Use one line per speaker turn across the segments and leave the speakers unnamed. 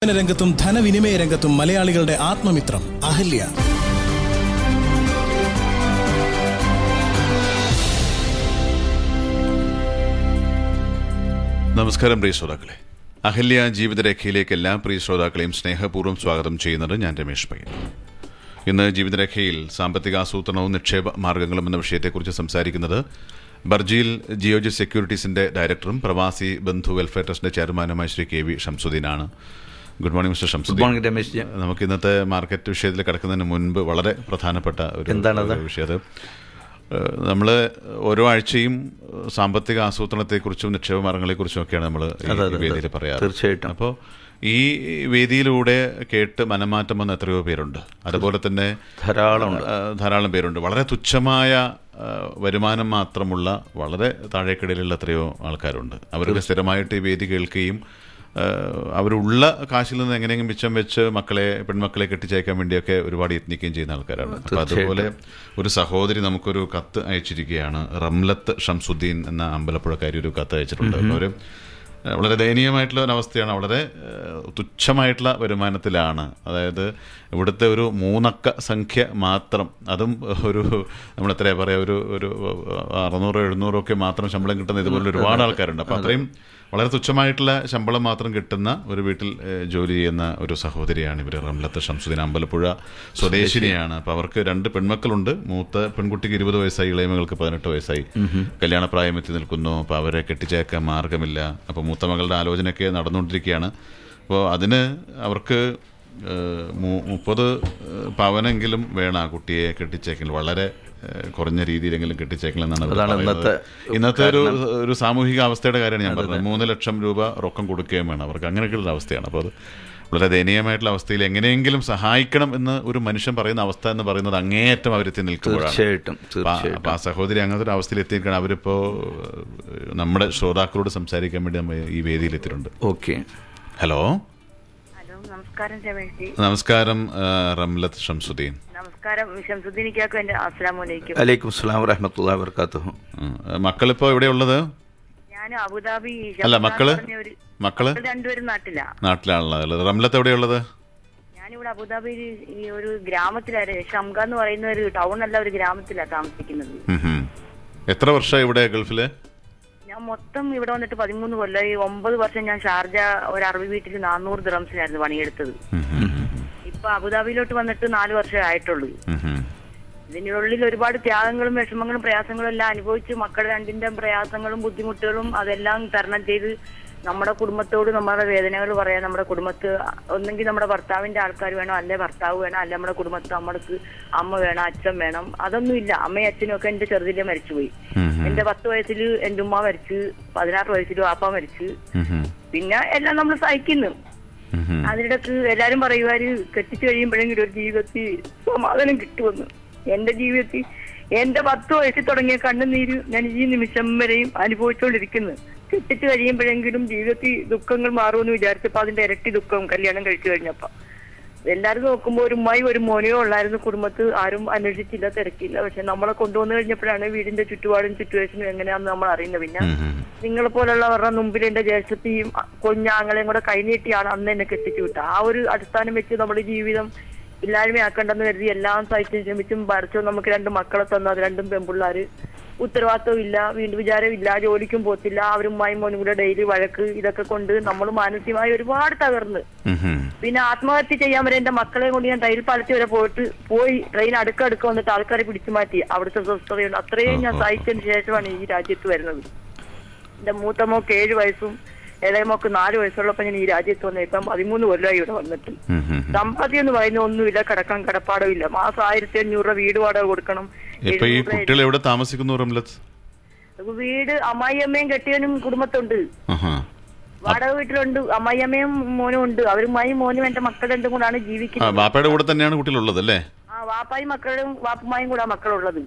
രംഗത്തും ധനവിനിമയ രംഗത്തും മലയാളികളുടെ ആത്മമിത്രം അഹല്യ.
നമസ്കാരം പ്രിയ ശ്രോതാക്കളെ, അഹല്യ ജീവിതരേഖയിലേക്ക് എല്ലാ പ്രിയ ശ്രോതാക്കളെയും സ്നേഹപൂർവ്വം സ്വാഗതം ചെയ്യുന്നത് ഞാൻ രമേഷ് പയ്യൻ. ഇന്ന് ജീവിതരേഖയിൽ സാമ്പത്തികാസൂത്രണവും നിക്ഷേപ മാർഗങ്ങളും എന്ന വിഷയത്തെക്കുറിച്ച് സംസാരിക്കുന്നത് ബർജിയിൽ ജിയോജി സെക്യൂരിറ്റീസിന്റെ ഡയറക്ടറും പ്രവാസി ബന്ധു വെൽഫെയർ ട്രസ്റ്റിന്റെ ചെയർമാനുമായ ശ്രീ കെ വി ഷംസുദ്ദീനാണ്. Good morning mister Shamsuddin. നമുക്ക് ഇന്നത്തെ മാർക്കറ്റ് വിഷയത്തിൽ കിടക്കുന്നതിന് മുൻപ് വളരെ പ്രധാനപ്പെട്ട ഒരു വിഷയം, നമ്മൾ ഓരോ ആഴ്ചയും സാമ്പത്തിക ആസൂത്രണത്തെക്കുറിച്ചും നിക്ഷേപ മാർഗങ്ങളെക്കുറിച്ചും ഒക്കെയാണ് നമ്മൾ ഈ വേദിയിൽ പറയാറ്.
തീർച്ചയായിട്ടും.
അപ്പോൾ ഈ വേദിയിലൂടെ കേട്ട് മനംമാറ്റം വന്ന എത്രയോ പേരുണ്ട്. അതുപോലെ തന്നെ ധാരാളം പേരുണ്ട്. വളരെ തുച്ഛമായ വരുമാനം മാത്രമുള്ള വളരെ താഴേക്കിടയിലുള്ള എത്രയോ ആൾക്കാരുണ്ട്. അവർക്ക് സ്ഥിരമായിട്ട് ഈ വേദി കേൾക്കുകയും അവരുള്ള കാശിൽ നിന്ന് എങ്ങനെയെങ്കിലും മിച്ചം വെച്ച് പെൺമക്കളെ കെട്ടിച്ചയക്കാൻ വേണ്ടിയൊക്കെ ഒരുപാട് യത്നിക്കുകയും ചെയ്യുന്ന ആൾക്കാരാണ്. അപ്പൊ അതുപോലെ ഒരു സഹോദരി നമുക്കൊരു കത്ത് അയച്ചിരിക്കുകയാണ്. റംലത്ത് ഷംസുദ്ദീൻ എന്ന അമ്പലപ്പുഴക്കാരി ഒരു കത്ത് അയച്ചിട്ടുണ്ട്. അവര് വളരെ ദയനീയമായിട്ടുള്ള ഒരവസ്ഥയാണ്. വളരെ തുച്ഛമായിട്ടുള്ള വരുമാനത്തിലാണ്. അതായത് ഇവിടുത്തെ ഒരു 3 അക്ക സംഖ്യ മാത്രം, അതും ഒരു നമ്മൾ എത്രയാ പറയാ, ഒരു 600-700 ഒക്കെ മാത്രം ശമ്പളം കിട്ടുന്ന ഇതുപോലെ ഒരുപാട് ആൾക്കാരുണ്ട്. അപ്പൊ അത്രയും വളരെ തുച്ഛമായിട്ടുള്ള ശമ്പളം മാത്രം കിട്ടുന്ന ഒരു വീട്ടിൽ ജോലി ചെയ്യുന്ന ഒരു സഹോദരിയാണ് ഇവർ. റംലത്ത് ഷംസുദ്ദീൻ അമ്പലപ്പുഴ സ്വദേശിനിയാണ്. അപ്പൊ അവർക്ക് 2 പെൺമക്കളുണ്ട്. മൂത്ത പെൺകുട്ടിക്ക് 20 വയസ്സായി, ഇളയ മകൾക്ക് 18 വയസ്സായി. കല്യാണപ്രായം എത്തി നിൽക്കുന്നു. അപ്പൊ അവരെ കെട്ടിച്ചേക്കാൻ മാർഗമില്ല. അപ്പൊ മൂത്ത മകളുടെ ആലോചനയൊക്കെ നടന്നുകൊണ്ടിരിക്കുകയാണ്. അപ്പോൾ അതിന് അവർക്ക് 30 പവനെങ്കിലും വേണം ആ കുട്ടിയെ കെട്ടിച്ചേക്കൽ. വളരെ കുറഞ്ഞ രീതിയിലെങ്കിലും കെട്ടിച്ചേക്കലെന്നാണ് ഇന്നത്തെ ഒരു സാമൂഹിക അവസ്ഥയുടെ കാര്യമാണ് ഞാൻ പറഞ്ഞത്. 3 ലക്ഷം രൂപ റൊക്കം കൊടുക്കുകയും വേണം അവർക്ക്. അങ്ങനെയൊക്കെയുള്ള അവസ്ഥയാണ്. അപ്പോൾ അത് വളരെ ദയനീയമായിട്ടുള്ള അവസ്ഥയിൽ എങ്ങനെയെങ്കിലും സഹായിക്കണം എന്ന് ഒരു മനുഷ്യൻ പറയുന്ന അവസ്ഥ എന്ന് പറയുന്നത് അങ്ങേയറ്റം അവരെത്തി നിൽക്കുമ്പോഴാണ്. അപ്പൊ ആ സഹോദരി അങ്ങനത്തെ ഒരു അവസ്ഥയിൽ എത്തിയിരിക്കണം. അവരിപ്പോ നമ്മുടെ ശ്രോതാക്കളോട് സംസാരിക്കാൻ വേണ്ടി നമ്മൾ ഈ വേദിയിൽ എത്തിയിട്ടുണ്ട്.
Okay,
hello.
നമസ്കാരം രമേഷ്.
നമസ്കാരം റംലത്ത് ഷംസുദ്ദീൻ.
നമസ്കാരം ഷംസുദ്ദീനിക്കാക്കും. എന്റെ അസ്സലാമലൈക്കും.
വലൈക്കും അസ്സലാം വറഹ്മത്തുള്ളാഹി വബറകാതുഹു.
മക്കളിപ്പോ എവിടെയുള്ളത്?
ഞാൻ അബുദാബി.
അല്ല, മക്കള്
2
നാട്ടിലാണുള്ളത്. റംലത്ത് എവിടെയുള്ളത്?
ഞാനിവിടെ അബുദാബിയിൽ ഒരു ഗ്രാമത്തിലാണ്. ഷംഗ എന്ന് പറയുന്ന ഒരു ടൗൺ അല്ല, ഒരു ഗ്രാമത്തിലാണ് താമസിക്കുന്നത്.
എത്ര വർഷമായി ഇവിടെ ഗൾഫില്?
ഞാൻ മൊത്തം ഇവിടെ വന്നിട്ട് 13 കൊല്ലമായി. 9 വർഷം ഞാൻ ഷാർജ ഒരു അറബി വീട്ടിൽ 400 ദിറംസിനായിരുന്നു പണിയെടുത്തത്. ഇപ്പൊ അബുദാബിയിലോട്ട് വന്നിട്ട് 4 വർഷമേ ആയിട്ടുള്ളൂ. ഇതിനുള്ളിൽ ഒരുപാട് ത്യാഗങ്ങളും വിഷമങ്ങളും പ്രയാസങ്ങളും എല്ലാം അനുഭവിച്ച് മക്കളുടെ 2ന്റെ പ്രയാസങ്ങളും ബുദ്ധിമുട്ടുകളും അതെല്ലാം തരണം ചെയ്ത് നമ്മുടെ കുടുംബത്തോട് നമ്മുടെ വേദനകൾ പറയാൻ, നമ്മുടെ കുടുംബത്ത് ഒന്നെങ്കിൽ നമ്മുടെ ഭർത്താവിന്റെ ആൾക്കാർ വേണം, അല്ലെ ഭർത്താവ് വേണം, അല്ലെ നമ്മുടെ കുടുംബത്ത് നമ്മൾക്ക് അമ്മ വേണം, അച്ഛൻ വേണം. അതൊന്നുമില്ല. അമ്മയും അച്ഛനും ഒക്കെ എന്റെ ചെറുതിലെ മരിച്ചുപോയി. എന്റെ 10 വയസ്സിൽ എന്റെ ഉമ്മ മരിച്ച്, 16 വയസ്സിൽ വാപ്പ മരിച്ച്. പിന്നെ എല്ലാം നമ്മൾ സഹിക്കുന്നു. അതിനിടക്ക് എല്ലാരും പറയുവാര് കെട്ടിച്ചു കഴിയുമ്പോഴെങ്കിലും ഒരു ജീവിതത്തിൽ സമാധാനം കിട്ടുമെന്ന്. എന്റെ ജീവിതത്തിൽ എന്റെ 10 വയസ്സിൽ തുടങ്ങിയ കണ്ണുനീര് ഞാൻ ഈ നിമിഷം വരെയും അനുഭവിച്ചുകൊണ്ടിരിക്കുന്നു. കെട്ടിച്ചു കഴിയുമ്പോഴെങ്കിലും ജീവിതത്തിൽ ദുഃഖങ്ങൾ മാറുമെന്ന് വിചാരിച്ചപ്പോ അതിന്റെ ഇരട്ടി ദുഃഖം കല്യാണം കഴിച്ചു കഴിഞ്ഞപ്പോ. എല്ലാരും നോക്കുമ്പോ ഒരു ഉമ്മായി ഒരു മോനെയോ ഉള്ളായിരുന്നു കുടുംബത്ത്. ആരും അന്വേഷിച്ചില്ല, തിരക്കില്ല. പക്ഷെ നമ്മളെ കൊണ്ടുവന്നു കഴിഞ്ഞപ്പോഴാണ് വീടിന്റെ ചുറ്റുപാടും സിറ്റുവേഷനും എങ്ങനെയാണെന്ന് നമ്മൾ അറിയുന്നത്. പിന്നെ നിങ്ങളെ പോലുള്ളവരുടെ മുമ്പിൽ എന്റെ ജ്യേഷ്ഠത്തെയും കുഞ്ഞാങ്ങളെയും കൂടെ കൈനീട്ടിയാണ് അന്ന് എന്നെ കെട്ടിച്ചു വിട്ടത്. ആ ഒരു അടിസ്ഥാനം വെച്ച് നമ്മുടെ ജീവിതം ഇല്ലായ്മയാക്കണ്ടെന്ന് കരുതി എല്ലാം സഹിച്ചും ശ്രമിച്ചും വരച്ചോ. നമുക്ക് 2 മക്കളെ തന്നു. അത് 2 പെൺപിള്ളേര്. ഉത്തരവാദിത്വം ഇല്ല, വീണ്ടും വിചാരമില്ല, ജോലിക്കും പോത്തില്ല. അവരുമായി മോനും കൂടെ ഡെയിലി വഴക്ക്, ഇതൊക്കെ കൊണ്ട് നമ്മൾ മാനസികമായി ഒരുപാട് തകർന്ന് പിന്നെ ആത്മഹത്യ ചെയ്യാൻ വരെ എന്റെ മക്കളെ കൊണ്ട് ഞാൻ റെയിൽ പാലത്തിൽ വരെ പോയി ട്രെയിൻ അടുക്ക വന്നിട്ട് ആൾക്കാരെ പിടിച്ചു മാറ്റി. അവിടുത്തെ സ്വസ്ഥതയുണ്ട്. അത്രയും ഞാൻ സഹിച്ചതിന് ശേഷമാണ് ഈ രാജ്യത്ത് വരുന്നത്. എന്റെ മൂത്ത മോക്ക് 7 വയസ്സും ഇളയമോക്ക് 4 വയസ്സുള്ളപ്പോ ഞാൻ ഈ രാജ്യത്ത് വന്നത്. ഇപ്പം 13 കൊല്ലമായി ഇവിടെ വന്നിട്ട്. സമ്പാദ്യം എന്ന് പറയുന്ന ഒന്നുമില്ല, കിടക്കാൻ കിടപ്പാടവും ഇല്ല. മാസം 1500 രൂപ വീട് വാടക കൊടുക്കണം.
എവിടെ താമസിക്കുന്നു റംലത്ത്?
വീട് അമ്മായിയമ്മയും കെട്ടിയവനും കുടുംബത്തുണ്ട്. വാടക വീട്ടിലുണ്ട്. അമ്മായിയമ്മയും മോനും ഉണ്ട്. അവരുമായി മോനും എന്റെ മക്കൾ 2 കൂടാണ് ജീവിക്കുന്നത്.
വാപ്പയുടെ കൂടെ തന്നെയാണ് കുട്ടികളുള്ളത് അല്ലേ?
വാപ്പായും മക്കളും വാപ്പുമായും കൂടെ മക്കളുള്ളത്.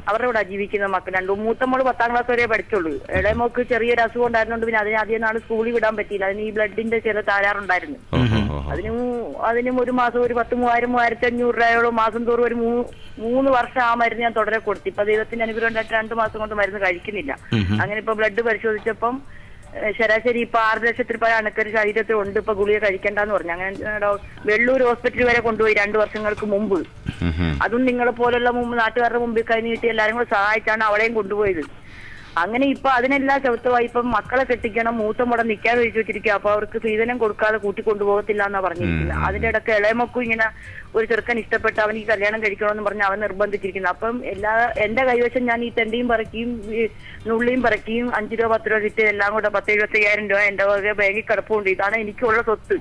അവരുടെ കൂടെ ജീവിക്കുന്ന മക്കൾ 2. മൂത്ത മോള് 10ാം ക്ലാസ് വരെ പഠിച്ചുള്ളൂ. ഇളയ മോക്ക് ചെറിയൊരു അസുഖം ഉണ്ടായിരുന്നോണ്ട് പിന്നെ അതിന് ആദ്യം നാളെ സ്കൂളിൽ വിടാൻ പറ്റിയില്ല. അതിന് ഈ ബ്ലഡിന്റെ ചില തകരാറുണ്ടായിരുന്നു. അതിനും ഒരു മാസം ഒരു 10,000-1500 രൂപയോളം മാസം തോറും ഒരു 3 വർഷം ആ മരുന്ന് ഞാൻ തുടരെ കൊടുത്തു. ഇപ്പൊ ദൈവത്തിന്റെ അനുഗ്രഹം 2 മാസം കൊണ്ട് മരുന്ന് കഴിക്കുന്നില്ല. അങ്ങനെ ഇപ്പൊ ബ്ലഡ് പരിശോധിച്ചപ്പം ശരാശരി ഇപ്പൊ 6 ലക്ഷത്തിൽ പല അണുക്കര് ശരീരത്തിൽ ഉണ്ട്. ഇപ്പൊ ഗുളിക കഴിക്കണ്ടെന്ന് പറഞ്ഞു. അങ്ങനെ വെള്ളൂർ ഹോസ്പിറ്റൽ വരെ കൊണ്ടുപോയി 2 വർഷങ്ങൾക്ക് മുമ്പ്. അതും നിങ്ങളെ പോലുള്ള നാട്ടുകാരുടെ മുമ്പിൽ കൈ നീട്ടി എല്ലാരും കൂടെ സഹായിച്ചാണ് അവളെയും കൊണ്ടുപോയത്. അങ്ങനെ ഇപ്പൊ അതിനെല്ലാം ചവിട്ടുമായി. ഇപ്പം മക്കളെ കെട്ടിക്കണം, മൂത്ത മുട നിൽക്കാതെ വെച്ച് വെച്ചിരിക്കുക. അപ്പൊ അവർക്ക് സ്ത്രീധനം കൊടുക്കാതെ കൂട്ടിക്കൊണ്ടുപോകത്തില്ല എന്നാ പറഞ്ഞിരിക്കുന്നത്. അതിന്റെ ഇടയ്ക്ക് ഇളയമക്കും ഇങ്ങനെ ഒരു ചെറുക്കൻ ഇഷ്ടപ്പെട്ട് അവനിക്ക് കല്യാണം കഴിക്കണമെന്ന് പറഞ്ഞ് അവൻ നിർബന്ധിച്ചിരിക്കുന്നത്. അപ്പം എന്റെ കൈവശം ഞാൻ ഈ തെണ്ടിയും പറക്കിയും നുള്ളിയും പറക്കിയും 5 രൂപ 10 രൂപ കിട്ടി എല്ലാം കൂടെ 10,75,000 രൂപ എന്റെ വക ബാങ്കിൽ കിടപ്പുണ്ട്. ഇതാണ് എനിക്കുള്ള സ്വത്ത്.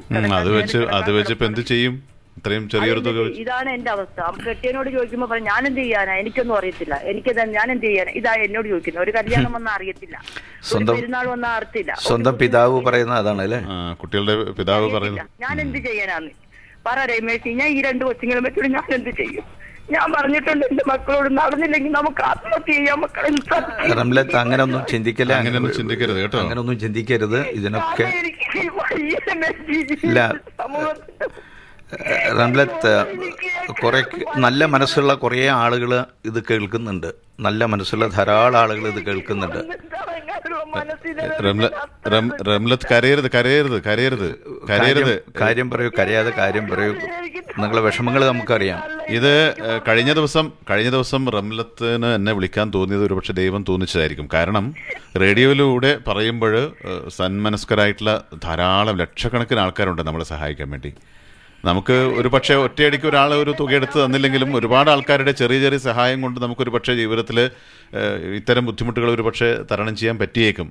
അത് വെച്ച് എന്ത് ചെയ്യും? ഇത്രയും ചെറിയൊരു തുക.
ഇതാണ് എന്റെ അവസ്ഥ. കെട്ടിയനോട് ചോദിക്കുമ്പോ പറയും ഞാൻ എന്ത് ചെയ്യാനാ, എനിക്കൊന്നും അറിയത്തില്ല, ഞാൻ എന്ത് ചെയ്യാനാ. ഇതാ എന്നോട് ചോദിക്കുന്നത്. ഒരു കല്യാണം വന്നാൽ അറിയത്തില്ല, പെരുന്നാൾ വന്നാൽ അറിയത്തില്ല.
സ്വന്തം പിതാവ് പറയുന്ന അതാണ് അല്ലേ?
കുട്ടികളുടെ പിതാവ് പറയുന്നത്
ഞാൻ എന്ത് ചെയ്യാനാന്ന് പറ രമേശ്. ഞാൻ ഈ 2 കൊച്ചുങ്ങളെ വെച്ചോട് ഞാൻ എന്ത് ചെയ്യും? ഞാൻ പറഞ്ഞിട്ടുണ്ട് എന്റെ മക്കളോട്, നടന്നില്ലെങ്കിൽ നമുക്ക് ആത്മഹത്യ ചെയ്യാം മക്കളെ.
റംലത്ത് അങ്ങനൊന്നും ചിന്തിക്കല,
അങ്ങനെയൊന്നും ചിന്തിക്കരുത് കേട്ടോ.
അങ്ങനൊന്നും ചിന്തിക്കരുത്. ഇതിനൊക്കെ ഇല്ല റംലത്ത്, കുറെ നല്ല മനസ്സുള്ള കുറേ ആളുകൾ ഇത് കേൾക്കുന്നുണ്ട്. നല്ല മനസ്സുള്ള ധാരാളം ആളുകൾ ഇത് കേൾക്കുന്നുണ്ട്.
റംലത്ത് കരയരുത്.
കാര്യം പറയൂ, കരയാതെ കാര്യം പറയൂ. നിങ്ങളുടെ വിഷമങ്ങൾ നമുക്കറിയാം.
ഇത് കഴിഞ്ഞ ദിവസം റംലത്തിന് എന്നെ വിളിക്കാൻ തോന്നിയത് ഒരുപക്ഷെ ദൈവം തോന്നിച്ചതായിരിക്കും. കാരണം റേഡിയോയിലൂടെ പറയുമ്പോൾ സന്മനസ്കരായിട്ടുള്ള ധാരാളം ലക്ഷക്കണക്കിന് ആൾക്കാരുണ്ട് നമ്മളെ സഹായിക്കാൻ വേണ്ടി. നമുക്ക് ഒരു പക്ഷേ ഒറ്റയടിക്ക് ഒരാൾ ഒരു തുക എടുത്ത് തന്നില്ലെങ്കിലും ഒരുപാട് ആൾക്കാരുടെ ചെറിയ ചെറിയ സഹായം കൊണ്ട് നമുക്കൊരു പക്ഷേ ജീവിതത്തിൽ ഇത്തരം ബുദ്ധിമുട്ടുകൾ ഒരു പക്ഷേ തരണം ചെയ്യാൻ പറ്റിയേക്കും.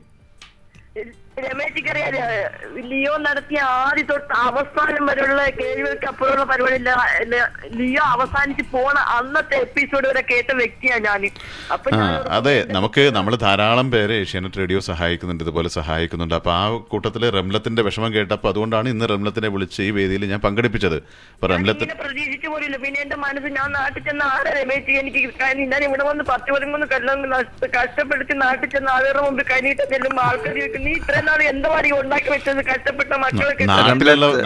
രമേശിക്കറിയാ, ലിയോ നടത്തിയ ആദ്യ തൊട്ട് അവസാനം വരെയുള്ള കേൾവികൾക്ക് അപ്പുറമുള്ള പരിപാടി ലിയോ അവസാനിച്ച് പോണ അന്നത്തെ എപ്പിസോഡ് വരെ കേട്ട വ്യക്തിയാണ് ഞാൻ.
അതെ, നമ്മൾ ധാരാളം പേര് ഏഷ്യാനെറ്റ് റേഡിയോ സഹായിക്കുന്നുണ്ട്, ഇതുപോലെ സഹായിക്കുന്നുണ്ട്. അപ്പൊ ആ കൂട്ടത്തിൽ റംലത്തിന്റെ വിഷമം കേട്ടപ്പോൾ അതുകൊണ്ടാണ് ഇന്ന് റംലത്തിനെ വിളിച്ച് ഈ വേദിയിൽ ഞാൻ പങ്കെടുപ്പിച്ചത്. അപ്പൊ റംലത്ത്
പ്രതീക്ഷിച്ചു പോലില്ല. പിന്നെ എന്റെ മനസ്സ്, ഞാൻ നാട്ടിൽ ചെന്ന ആരെ രമേശ് എനിക്ക് ഞാൻ ഇവിടെ വന്ന് 10-13 കൊല്ലം കഷ്ടപ്പെടുത്തി നാട്ടിൽ ചെന്ന ആളുകളുടെ മുമ്പിൽ കൈനീട്ട ചെല്ലുമ്പോൾ ആൾക്കാർ ചോദിക്കും, നീ ഇത്രയും നാൾ എന്താ പാടി ഉണ്ടാക്കി വെച്ചത് കഷ്ടപ്പെട്ട മക്കളൊക്കെ.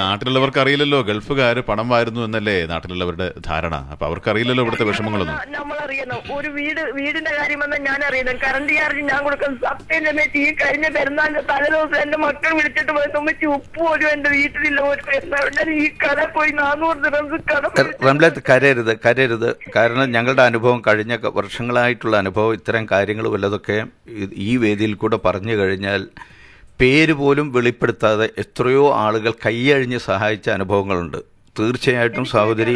നാട്ടിലുള്ളവർക്ക് അറിയില്ലല്ലോ ഗൾഫുകാര് പണം വാരുന്നു എന്നല്ലേ നാട്ടിലുള്ളവരുടെ ധാരണ. അപ്പൊ അവർക്ക് അറിയില്ലല്ലോ ഇവിടുത്തെ വിഷമങ്ങളൊന്നും.
നമ്മളറിയണം. ഒരു വീടിന്റെ കാര്യം വന്നാൽ ഞാൻ അറിയണം. കറണ്ട് ചാർജ് ഞാൻ കൊടുക്കും. സത്യം രമേശ്, ഈ കഴിഞ്ഞ പെരുന്നാളിന്റെ തലേദിവസം എന്റെ മക്കൾ വിളിച്ചിട്ട് പോയി തുമ്മിച്ച് ഉപ്പ് പോലും എന്റെ വീട്ടിലില്ല. ഒരു പെരുന്നാൾ ഈ കട പോയി 400 ദിറംസ് കട.
റംലത്ത് കരയരുത്. കാരണം ഞങ്ങളുടെ അനുഭവം, കഴിഞ്ഞ വർഷങ്ങളായിട്ടുള്ള അനുഭവം, ഇത്തരം കാര്യങ്ങൾ വല്ലതൊക്കെ ഈ വേദിയിൽ കൂടെ പറഞ്ഞു കഴിഞ്ഞാൽ പേര് പോലും വെളിപ്പെടുത്താതെ എത്രയോ ആളുകൾ കൈയഴിഞ്ഞ് സഹായിച്ച അനുഭവങ്ങളുണ്ട്. തീർച്ചയായിട്ടും സഹോദരി,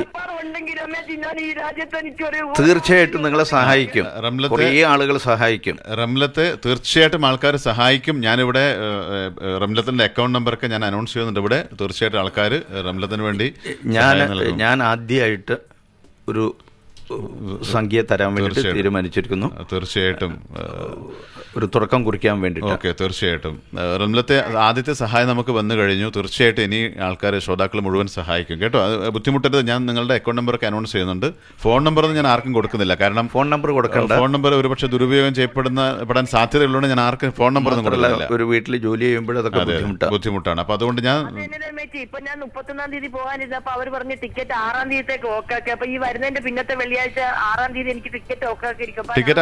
തീർച്ചയായിട്ടും നിങ്ങളെ സഹായിക്കും. കുറേ ആളുകൾ സഹായിക്കും.
റംലത്തെ തീർച്ചയായിട്ടും ആൾക്കാർ സഹായിക്കും. ഞാനിവിടെ റംലത്തിന്റെ അക്കൗണ്ട് നമ്പറൊക്കെ ഞാൻ അനൗൺസ് ചെയ്യുന്നുണ്ട്. ഇവിടെ തീർച്ചയായിട്ടും ആൾക്കാർ റംലത്തിന് വേണ്ടി
ഞാൻ ആദ്യമായിട്ട് ഒരു സംഖ്യ തരാൻ വേണ്ടി തീരുമാനിച്ചിരിക്കുന്നു.
തീർച്ചയായിട്ടും
ഒരു തുടക്കം കുറിക്കാൻ വേണ്ടി.
ഓക്കെ, തീർച്ചയായിട്ടും റംലത്തെ ആദ്യത്തെ സഹായം നമുക്ക് വന്നു കഴിഞ്ഞു. തീർച്ചയായിട്ടും ഇനി ആൾക്കാർ ശ്രോതാക്കൾ മുഴുവൻ സഹായിക്കും കേട്ടോ. അത് ബുദ്ധിമുട്ടരുത്. ഞാൻ നിങ്ങളുടെ അക്കൗണ്ട് നമ്പറൊക്കെ അനൗൺസ് ചെയ്യുന്നുണ്ട്. ഫോൺ നമ്പറൊന്നും ഞാൻ ആർക്കും കൊടുക്കുന്നില്ല. കാരണം
ഫോൺ നമ്പർ കൊടുക്കണ്ട.
ഫോൺ നമ്പർ ഒരുപക്ഷെ ദുരുപയോഗം ചെയ്യപ്പെടാൻ സാധ്യതയുള്ളതുകൊണ്ട് ഞാൻ ആർക്കും ഫോൺ നമ്പർ ഒന്നും കൊടുക്കില്ല.
ഒരു വീട്ടിൽ ജോലി ചെയ്യുമ്പോൾ അതൊക്കെ
ബുദ്ധിമുട്ടാണ്. അപ്പൊ അതുകൊണ്ട് ഞാൻ
ഇപ്പൊ ഞാൻ 31-ാം തീയതി പോകാനിരുന്നപ്പോ അവർ പറഞ്ഞ് ടിക്കറ്റ് 6-ാം തീയതിത്തേക്ക് ഓക്കാക്കി. അപ്പൊ ഈ വരുന്നതിന്റെ പിന്നത്തെ വെള്ളിയാഴ്ച 6-ാം തീയതി എനിക്ക് ടിക്കറ്റ് ഓക്കാക്കിയിരിക്കും.
ടിക്കറ്റ്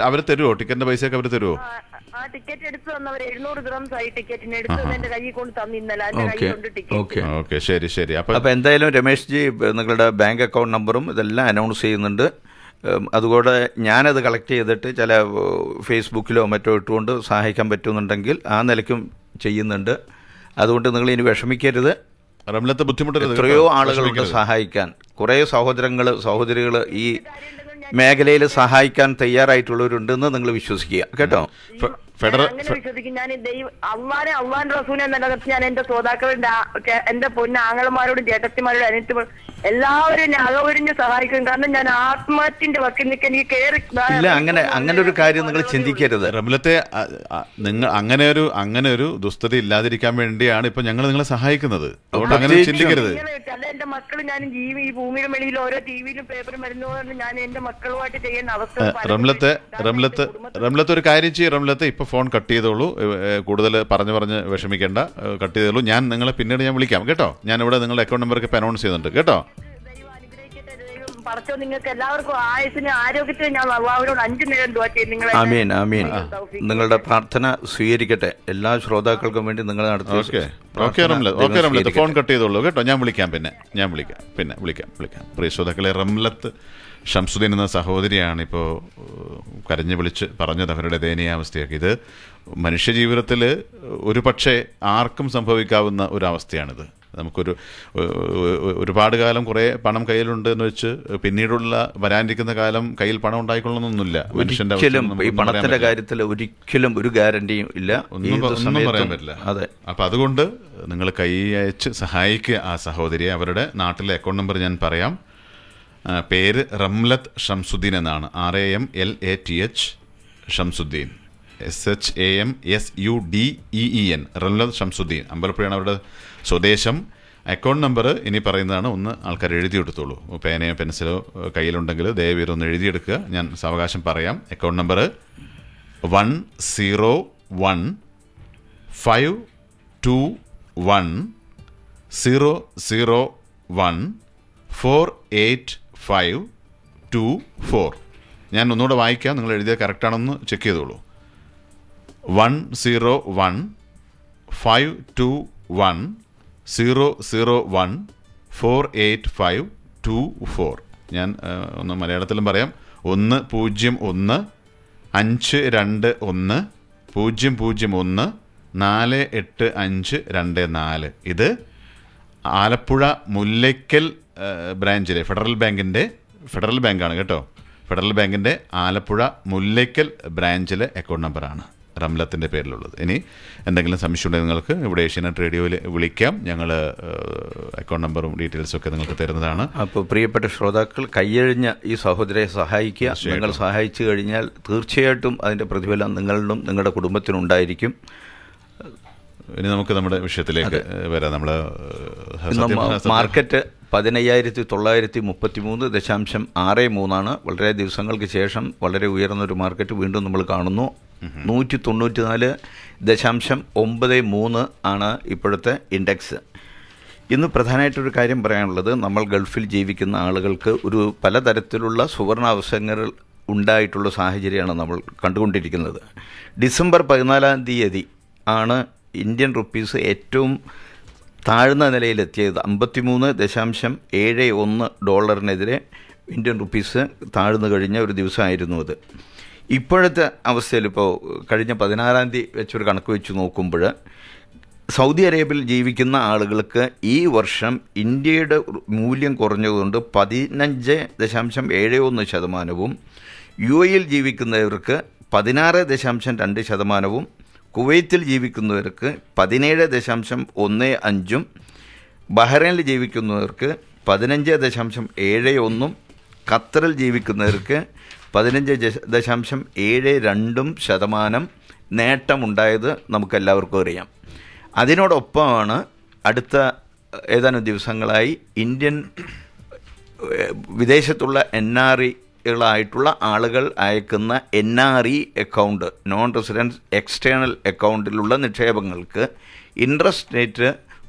അവർ തരുമോ? ടിക്കറ്റിന്റെ പൈസയൊക്കെ അവർ തരുമോ?
ആ ടിക്കറ്റ് എടുത്തു തന്നവർ 700 ദിറംസ് ആയി. ടിക്കറ്റിന് എടുത്ത് എന്റെ കയ്യിൽ കൊണ്ട് തന്നിന്നല്ല. എന്റെ കയ്യിലുണ്ട് ടിക്കറ്റ്.
ഓക്കെ, ശരി.
അപ്പൊ എന്തായാലും രമേശ് ജി നിങ്ങളുടെ ബാങ്ക് അക്കൗണ്ട് നമ്പറും ഇതെല്ലാം അനൗൺസ് ചെയ്യുന്നുണ്ട്. അതുകൂടെ ഞാനത് കളക്ട് ചെയ്തിട്ട് ചില ഫേസ്ബുക്കിലോ മറ്റോ ഇട്ടുകൊണ്ട് സഹായിക്കാൻ പറ്റുന്നുണ്ടെങ്കിൽ ആ നിലയ്ക്കും ചെയ്യുന്നുണ്ട്. അതുകൊണ്ട് നിങ്ങൾ ഇനി വിഷമിക്കരുത്.
റംലത്ത് ബുദ്ധിമുട്ടരുത്.
എത്രയോ ആളുകളുണ്ട് സഹായിക്കാൻ. കുറേ സഹോദരികൾ ഈ മേഖലയിൽ സഹായിക്കാൻ തയ്യാറായിട്ടുള്ളവരുണ്ടെന്ന് നിങ്ങൾ വിശ്വസിക്കുക കേട്ടോ.
വിശ്വസിക്കും. ഞാൻ അള്ളാന്റെ റസൂലിനെ നിലനിർത്തി ഞാൻ എന്റെ ശ്രോതാക്കളുടെ എന്റെ ആങ്ങളമാരോടും ചേട്ടത്തിമാരോടും അനിയത്തിമാരോടും എല്ലാവരും അകവരിഞ്ഞ് സഹായിക്കും. കാരണം ഞാൻ ആത്മഹത്യന്റെ വക്കിൽ നിൽക്കാൻ എനിക്ക് കയറി
ഇല്ല. അങ്ങനെ ഒരു കാര്യം നിങ്ങൾ ചിന്തിക്കരുത്.
റംലത്തെ നിങ്ങൾ അങ്ങനെ ഒരു ദുസ്ഥിതി ഇല്ലാതിരിക്കാൻ വേണ്ടിയാണ് ഇപ്പൊ ഞങ്ങൾ നിങ്ങളെ സഹായിക്കുന്നത്. അതുകൊണ്ട് അങ്ങനെ ചിന്തിക്കരുത്.
അല്ല, എന്റെ മക്കൾ ഞാൻ ഈ ഭൂമിയുടെ വെളിയിൽ ഓരോ ടിവിയിലും പേപ്പറും വരുന്നതുകൊണ്ട് ഞാൻ എന്റെ മക്കളുമായിട്ട് ചെയ്യുന്ന അവസ്ഥ.
റംലത്ത് ഒരു കാര്യം ചെയ്യും. റംലത്ത് ഇപ്പൊ ഫോൺ കട്ട് ചെയ്തോളൂ. കൂടുതൽ പറഞ്ഞ് വിഷമിക്കേണ്ട. കട്ട് ചെയ്തോളൂ. ഞാൻ നിങ്ങളെ പിന്നീട് ഞാൻ വിളിക്കാം കേട്ടോ. ഞാനിവിടെ നിങ്ങളുടെ അക്കൗണ്ട് നമ്പറൊക്കെ അനൗൺസ് ചെയ്യുന്നുണ്ട് കേട്ടോ.
പടച്ചോ നിങ്ങൾക്ക് എല്ലാവർക്കും ആയുസിന് ആരോഗ്യത്തിന് ഞാൻ അള്ളാഹുവിനോട് 5 നേരം ദുആ ചെയ്യും. നിങ്ങളെ
ആമീൻ ആമീൻ. നിങ്ങളുടെ പ്രാർത്ഥന സ്വീകരിക്കട്ടെ. എല്ലാ ശ്രോതാക്കൾക്കും വേണ്ടി നിങ്ങൾ നടത്തിയ
ഫോൺ കട്ട് ചെയ്തോളൂ കേട്ടോ. ഞാൻ വിളിക്കാം. വിളിക്കാം. പ്രിയ ശ്രോതാക്കളെ, റംലത്ത് ഷംസുദ്ദീൻ എന്ന സഹോദരിയാണ് ഇപ്പോൾ കരഞ്ഞു വിളിച്ച് പറഞ്ഞത് അവരുടെ ദയനീയാവസ്ഥയൊക്കെ. ഇത് മനുഷ്യജീവിതത്തിൽ ഒരു പക്ഷേ ആർക്കും സംഭവിക്കാവുന്ന ഒരവസ്ഥയാണിത്. നമുക്കൊരു ഒരുപാട് കാലം കുറേ പണം കയ്യിലുണ്ട് എന്ന് വെച്ച് പിന്നീടുള്ള വരാനിരിക്കുന്ന കാലം കയ്യിൽ പണം ഉണ്ടായിക്കൊള്ളണമെന്നൊന്നുമില്ല. മനുഷ്യന്റെ
ഈ പണത്തിന്റെ കാര്യത്തിൽ ഒരിക്കലും ഒരു ഗ്യാരണ്ടിയും ഇല്ല,
ഒന്നും പറയാൻ പറ്റില്ല.
അതെ.
അപ്പം അതുകൊണ്ട് നിങ്ങൾ കൈ അയച്ച് സഹായിക്കുക ആ സഹോദരിയെ. അവരുടെ നാട്ടിലെ അക്കൗണ്ട് നമ്പർ ഞാൻ പറയാം. പേര് റംലത്ത് ഷംസുദ്ദീൻ എന്നാണ്. RAMLATH Shamsuddin, SHAMSUDDEEN, Ramlath Shamsuddin. അമ്പലപ്പുഴയാണ് അവരുടെ സ്വദേശം. അക്കൗണ്ട് നമ്പർ ഇനി പറയുന്നതാണ്. ഒന്ന് ആൾക്കാർ എഴുതിയെടുത്തോളൂ. പേനയോ പെൻസിലോ കയ്യിലുണ്ടെങ്കിൽ ദയവേറെ ഒന്ന് എഴുതിയെടുക്കുക. ഞാൻ സാവകാശം പറയാം. അക്കൗണ്ട് നമ്പർ 1015120014852 ഞാൻ ഒന്നുകൂടെ വായിക്കാം. നിങ്ങൾ എഴുതിയത് കറക്റ്റാണെന്ന് ചെക്ക് ചെയ്തോളൂ. 1015120014852 ഞാൻ ഒന്ന് മലയാളത്തിലും പറയാം. 10152014852 ഇത് ആലപ്പുഴ മുല്ലയ്ക്കൽ ബ്രാഞ്ചിലെ ഫെഡറൽ ബാങ്കാണ് കേട്ടോ. ഫെഡറൽ ബാങ്കിൻ്റെ ആലപ്പുഴ മുല്ലയ്ക്കൽ ബ്രാഞ്ചിലെ അക്കൗണ്ട് നമ്പറാണ് റംലത്തിൻ്റെ പേരിലുള്ളത്. ഇനി എന്തെങ്കിലും സംശയം ഉണ്ടെങ്കിൽ നിങ്ങൾക്ക് ഇവിടെ ഏഷ്യാനെറ്റ് റേഡിയോയിൽ വിളിക്കാം. ഞങ്ങൾ അക്കൗണ്ട് നമ്പറും ഡീറ്റെയിൽസും ഒക്കെ നിങ്ങൾക്ക് തരുന്നതാണ്.
അപ്പോൾ പ്രിയപ്പെട്ട ശ്രോതാക്കൾ, കൈയഴിഞ്ഞ ഈ സഹോദരയെ സഹായിക്കുക. നിങ്ങൾ സഹായിച്ചു കഴിഞ്ഞാൽ തീർച്ചയായിട്ടും അതിൻ്റെ പ്രതിഫലം നിങ്ങളിലും നിങ്ങളുടെ കുടുംബത്തിനും ഉണ്ടായിരിക്കും.
ഇനി നമുക്ക് നമ്മുടെ വിഷയത്തിലേക്ക് വരാം. നമ്മൾ
മാർക്കറ്റ് 15,933.63 വളരെ ദിവസങ്ങൾക്ക് ശേഷം വളരെ ഉയർന്നൊരു മാർക്കറ്റ് വീണ്ടും നമ്മൾ കാണുന്നു. 194.93 ആണ് ഇപ്പോഴത്തെ ഇൻഡെക്സ്. ഇന്ന് പ്രധാനമായിട്ടൊരു കാര്യം പറയാനുള്ളത്, നമ്മൾ ഗൾഫിൽ ജീവിക്കുന്ന ആളുകൾക്ക് ഒരു പലതരത്തിലുള്ള സുവർണാവസരങ്ങൾ ഉണ്ടായിട്ടുള്ള സാഹചര്യമാണ് നമ്മൾ കണ്ടുകൊണ്ടിരിക്കുന്നത്. ഡിസംബർ 14 ആണ് ഇന്ത്യൻ റുപ്പീസ് ഏറ്റവും താഴ്ന്ന നിലയിലെത്തിയത്. 53.71 ഡോളറിനെതിരെ ഇന്ത്യൻ റുപ്പീസ് താഴ്ന്നു കഴിഞ്ഞ ഒരു ദിവസമായിരുന്നു അത്. ഇപ്പോഴത്തെ അവസ്ഥയിൽ ഇപ്പോൾ കഴിഞ്ഞ 16 വെച്ചൊരു കണക്ക് വെച്ച് നോക്കുമ്പോൾ സൗദി അറേബ്യയിൽ ജീവിക്കുന്ന ആളുകൾക്ക് ഈ വർഷം ഇന്ത്യയുടെ മൂല്യം കുറഞ്ഞതുകൊണ്ട് 15.71%, UAEയിൽ ജീവിക്കുന്നവർക്ക് 16.2%, കുവൈത്തിൽ ജീവിക്കുന്നവർക്ക് 17.15%, ബഹ്റൈനിൽ ജീവിക്കുന്നവർക്ക് 15.71%, ഖത്തറിൽ ജീവിക്കുന്നവർക്ക് 15.72% നേട്ടമുണ്ടായത് നമുക്കെല്ലാവർക്കും അറിയാം. അതിനോടൊപ്പമാണ് അടുത്ത ഏതാനും ദിവസങ്ങളായി വിദേശത്തുള്ള NREകളായിട്ടുള്ള ആളുകൾ അയക്കുന്ന NRE account, non residence external അക്കൗണ്ടിലുള്ള നിക്ഷേപങ്ങൾക്ക് ഇൻട്രസ്റ്റ് റേറ്റ്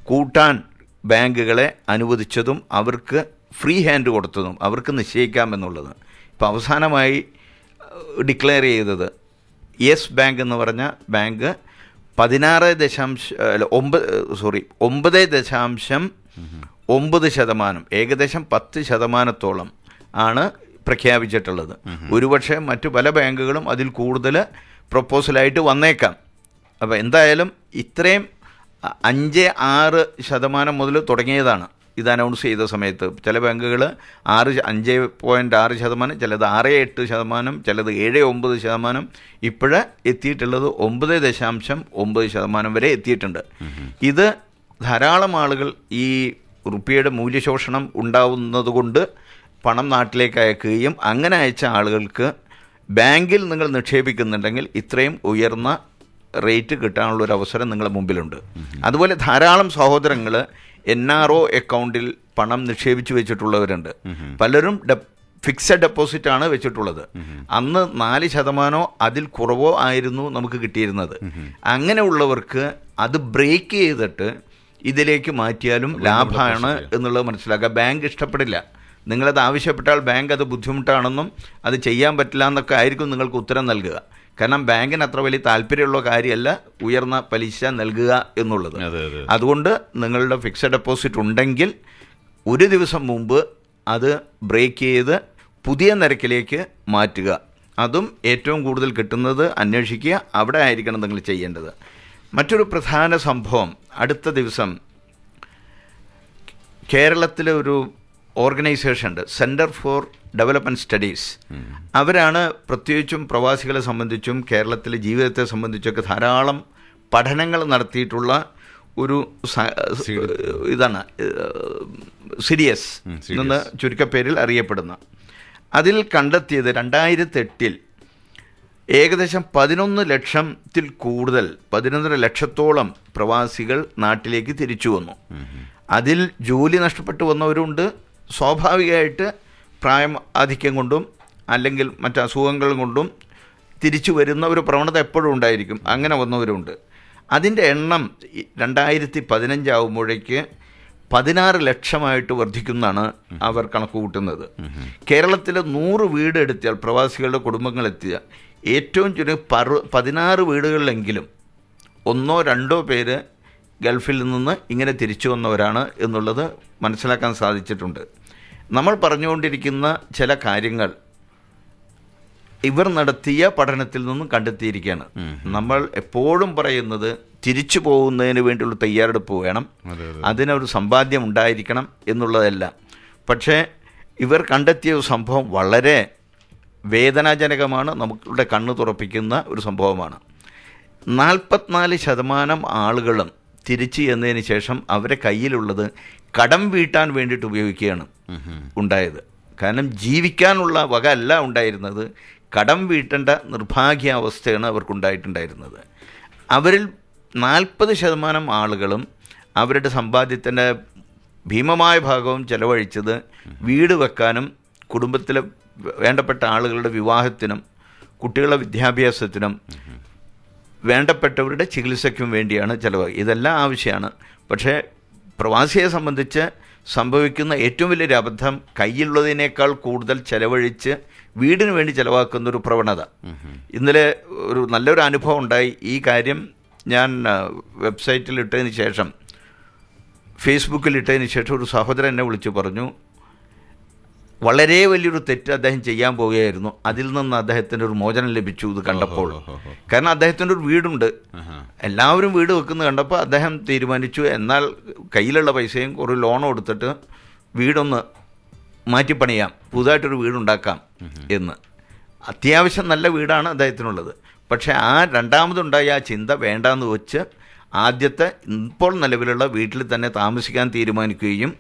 കൂട്ടാൻ ബാങ്കുകളെ അനുവദിച്ചതും അവർക്ക് ഫ്രീ ഹാൻഡ് കൊടുത്തതും അവർക്ക് നിശ്ചയിക്കാമെന്നുള്ളത്. ഇപ്പോൾ അവസാനമായി ഡിക്ലെയർ ചെയ്തത് യെസ് ബാങ്ക് എന്ന് പറഞ്ഞ ബാങ്ക് 9.9%, ഏകദേശം 10% ആണ് പ്രഖ്യാപിച്ചിട്ടുള്ളത്. ഒരുപക്ഷെ മറ്റു പല ബാങ്കുകളും അതിൽ കൂടുതൽ പ്രപ്പോസലായിട്ട് വന്നേക്കാം. അപ്പോൾ എന്തായാലും ഇത്രയും 5-6% മുതൽ തുടങ്ങിയതാണ് ഇത് അനൗൺസ് ചെയ്ത സമയത്ത്. ചില ബാങ്കുകൾ 5.6%, ചിലത് 6.8%, ചിലത് 7.9%. ഇപ്പോഴ് എത്തിയിട്ടുള്ളത് 9.9% വരെ എത്തിയിട്ടുണ്ട്. ഇത് ധാരാളം ആളുകൾ ഈ റുപ്പിയയുടെ മൂല്യശോഷണം ഉണ്ടാവുന്നതുകൊണ്ട് പണം നാട്ടിലേക്ക് അയക്കുകയും അങ്ങനെ അയച്ച ആളുകൾക്ക് ബാങ്കിൽ നിങ്ങൾ നിക്ഷേപിക്കുന്നുണ്ടെങ്കിൽ ഇത്രയും ഉയർന്ന റേറ്റ് കിട്ടാനുള്ളൊരു അവസരം നിങ്ങളുടെ മുമ്പിലുണ്ട്. അതുപോലെ ധാരാളം സഹോദരങ്ങൾ NRO അക്കൗണ്ടിൽ പണം നിക്ഷേപിച്ച് വെച്ചിട്ടുള്ളവരുണ്ട്. പലരും ഫിക്സഡ് ഡെപ്പോസിറ്റാണ് വെച്ചിട്ടുള്ളത്. അന്ന് 4% അതിൽ കുറവോ ആയിരുന്നു നമുക്ക് കിട്ടിയിരുന്നത്. അങ്ങനെയുള്ളവർക്ക് അത് ബ്രേക്ക് ചെയ്തിട്ട് ഇതിലേക്ക് മാറ്റിയാലും ലാഭമാണ് എന്നുള്ളത് മനസ്സിലാക്കുക. ബാങ്ക് ഇഷ്ടപ്പെടില്ല നിങ്ങളത് ആവശ്യപ്പെട്ടാൽ ബാങ്ക് അത് ബുദ്ധിമുട്ടാണെന്നും അത് ചെയ്യാൻ പറ്റില്ല എന്നൊക്കെ ആയിരിക്കും നിങ്ങൾക്ക് ഉത്തരം നൽകുക. കാരണം ബാങ്കിന് അത്ര വലിയ താല്പര്യമുള്ള കാര്യമല്ല ഉയർന്ന പലിശ നൽകുക എന്നുള്ളത്. അതുകൊണ്ട് നിങ്ങളുടെ ഫിക്സഡ് ഡെപ്പോസിറ്റ് ഉണ്ടെങ്കിൽ ഒരു ദിവസം മുമ്പ് അത് ബ്രേക്ക് ചെയ്ത് പുതിയ നിരക്കിലേക്ക് മാറ്റുക. അതും ഏറ്റവും കൂടുതൽ കിട്ടുന്നത് അന്വേഷിക്കുക, അവിടെ ആയിരിക്കണം നിങ്ങൾ ചെയ്യേണ്ടത്. മറ്റൊരു പ്രധാന സംഭവം, അടുത്ത ദിവസം കേരളത്തിലെ ഒരു ഓർഗനൈസേഷൻ ഉണ്ട്, സെൻറ്റർ ഫോർ ഡെവലപ്മെൻറ്റ് സ്റ്റഡീസ്. അവരാണ് പ്രത്യേകിച്ചും പ്രവാസികളെ സംബന്ധിച്ചും കേരളത്തിലെ ജീവിതത്തെ സംബന്ധിച്ചൊക്കെ ധാരാളം പഠനങ്ങൾ നടത്തിയിട്ടുള്ള ഒരു ഇതാണ് CDS എന്ന് ചുരുക്കപ്പേരിൽ അറിയപ്പെടുന്ന. അതിൽ കണ്ടെത്തിയത് 2008 ഏകദേശം 11 ലക്ഷത്തിൽ കൂടുതൽ 11.5 ലക്ഷത്തോളം പ്രവാസികൾ നാട്ടിലേക്ക് തിരിച്ചു വന്നു. അതിൽ ജോലി നഷ്ടപ്പെട്ടു വന്നവരുണ്ട്, സ്വാഭാവികമായിട്ട് പ്രായം ആധിക്യം കൊണ്ടും അല്ലെങ്കിൽ മറ്റ് അസുഖങ്ങൾ കൊണ്ടും തിരിച്ചു വരുന്ന ഒരു പ്രവണത എപ്പോഴും ഉണ്ടായിരിക്കും. അങ്ങനെ വന്നവരുണ്ട്. അതിൻ്റെ എണ്ണം 2015 ആകുമ്പോഴേക്ക് 16 ലക്ഷമായിട്ട് വർദ്ധിക്കുന്നതാണ് അവർ കണക്ക് കൂട്ടുന്നത്. കേരളത്തിൽ 100 വീട് എടുത്തിയാൽ പ്രവാസികളുടെ കുടുംബങ്ങളെത്തിയ ഏറ്റവും ചുരുങ്ങി 16 വീടുകളിലെങ്കിലും 1-2 പേര് ഗൾഫിൽ നിന്ന് ഇങ്ങനെ തിരിച്ചു വന്നവരാണ് എന്നുള്ളത് മനസ്സിലാക്കാൻ സാധിച്ചിട്ടുണ്ട്. നമ്മൾ പറഞ്ഞുകൊണ്ടിരിക്കുന്ന ചില കാര്യങ്ങൾ ഇവർ നടത്തിയ പഠനത്തിൽ നിന്നും കണ്ടെത്തിയിരിക്കുകയാണ്. നമ്മൾ എപ്പോഴും പറയുന്നത് തിരിച്ചു പോകുന്നതിന് വേണ്ടിയുള്ള തയ്യാറെടുപ്പ് വേണം, അതിനൊരു സമ്പാദ്യം ഉണ്ടായിരിക്കണം എന്നുള്ളതല്ല. പക്ഷേ ഇവർ കണ്ടെത്തിയ ഒരു സംഭവം വളരെ വേദനാജനകമാണ്, നമുക്കുടെ കണ്ണ് തുറപ്പിക്കുന്ന ഒരു സംഭവമാണ്. 44% ആളുകളും തിരിച്ചു എന്നതിന് ശേഷം അവരെ കയ്യിലുള്ളത് കടം വീട്ടാൻ വേണ്ടിയിട്ട് ഉപയോഗിക്കുകയാണ് ഉണ്ടായത്. കാരണം ജീവിക്കാനുള്ള വക അല്ല ഉണ്ടായിരുന്നത്, കടം വീട്ടേണ്ട നിർഭാഗ്യാവസ്ഥയാണ് അവർക്കുണ്ടായിട്ടുണ്ടായിരുന്നത്. അവരിൽ 40% ആളുകളും അവരുടെ സമ്പാദ്യത്തിൻ്റെ ഭീമമായ ഭാഗവും ചെലവഴിച്ചത് വീട് വെക്കാനും കുടുംബത്തിലെ വേണ്ടപ്പെട്ട ആളുകളുടെ വിവാഹത്തിനും കുട്ടികളുടെ വിദ്യാഭ്യാസത്തിനും വേണ്ടപ്പെട്ടവരുടെ ചികിത്സയ്ക്കും വേണ്ടിയാണ് ചിലവ്. ഇതെല്ലാം ആവശ്യമാണ്. പക്ഷേ പ്രവാസിയെ സംബന്ധിച്ച് സംഭവിക്കുന്ന ഏറ്റവും വലിയൊരു അബദ്ധം കയ്യിലുള്ളതിനേക്കാൾ കൂടുതൽ ചെലവഴിച്ച് വീടിന് വേണ്ടി ചിലവാക്കുന്നൊരു പ്രവണത. ഇന്നലെ ഒരു നല്ലൊരു അനുഭവം ഉണ്ടായി. ഈ കാര്യം ഞാൻ വെബ്സൈറ്റിൽ ഇട്ടതിന് ശേഷം, ഫേസ്ബുക്കിൽ ഇട്ടതിന് ശേഷം ഒരു സഹോദരൻ എന്നെ വിളിച്ചു പറഞ്ഞു, വളരെ വലിയൊരു തെറ്റ് അദ്ദേഹം ചെയ്യാൻ പോവുകയായിരുന്നു, അതിൽ നിന്ന് അദ്ദേഹത്തിന് ഒരു മോചനം ലഭിച്ചു ഇത് കണ്ടപ്പോൾ. കാരണം അദ്ദേഹത്തിൻ്റെ ഒരു വീടുണ്ട്, എല്ലാവരും വീട് വെക്കുന്നത് കണ്ടപ്പോൾ അദ്ദേഹം തീരുമാനിച്ചു എന്നാൽ കയ്യിലുള്ള പൈസയും ഒരു ലോൺ കൊടുത്തിട്ട് വീടൊന്ന് മാറ്റിപ്പണിയാം, പുതുതായിട്ടൊരു വീടുണ്ടാക്കാം എന്ന്. അത്യാവശ്യം നല്ല വീടാണ് അദ്ദേഹത്തിനുള്ളത്. പക്ഷേ ആ രണ്ടാമതുണ്ടായ ആ ചിന്ത വേണ്ടാന്ന് വെച്ച് ആദ്യത്തെ ഇപ്പോൾ നിലവിലുള്ള വീട്ടിൽ തന്നെ താമസിക്കാൻ തീരുമാനിക്കുകയും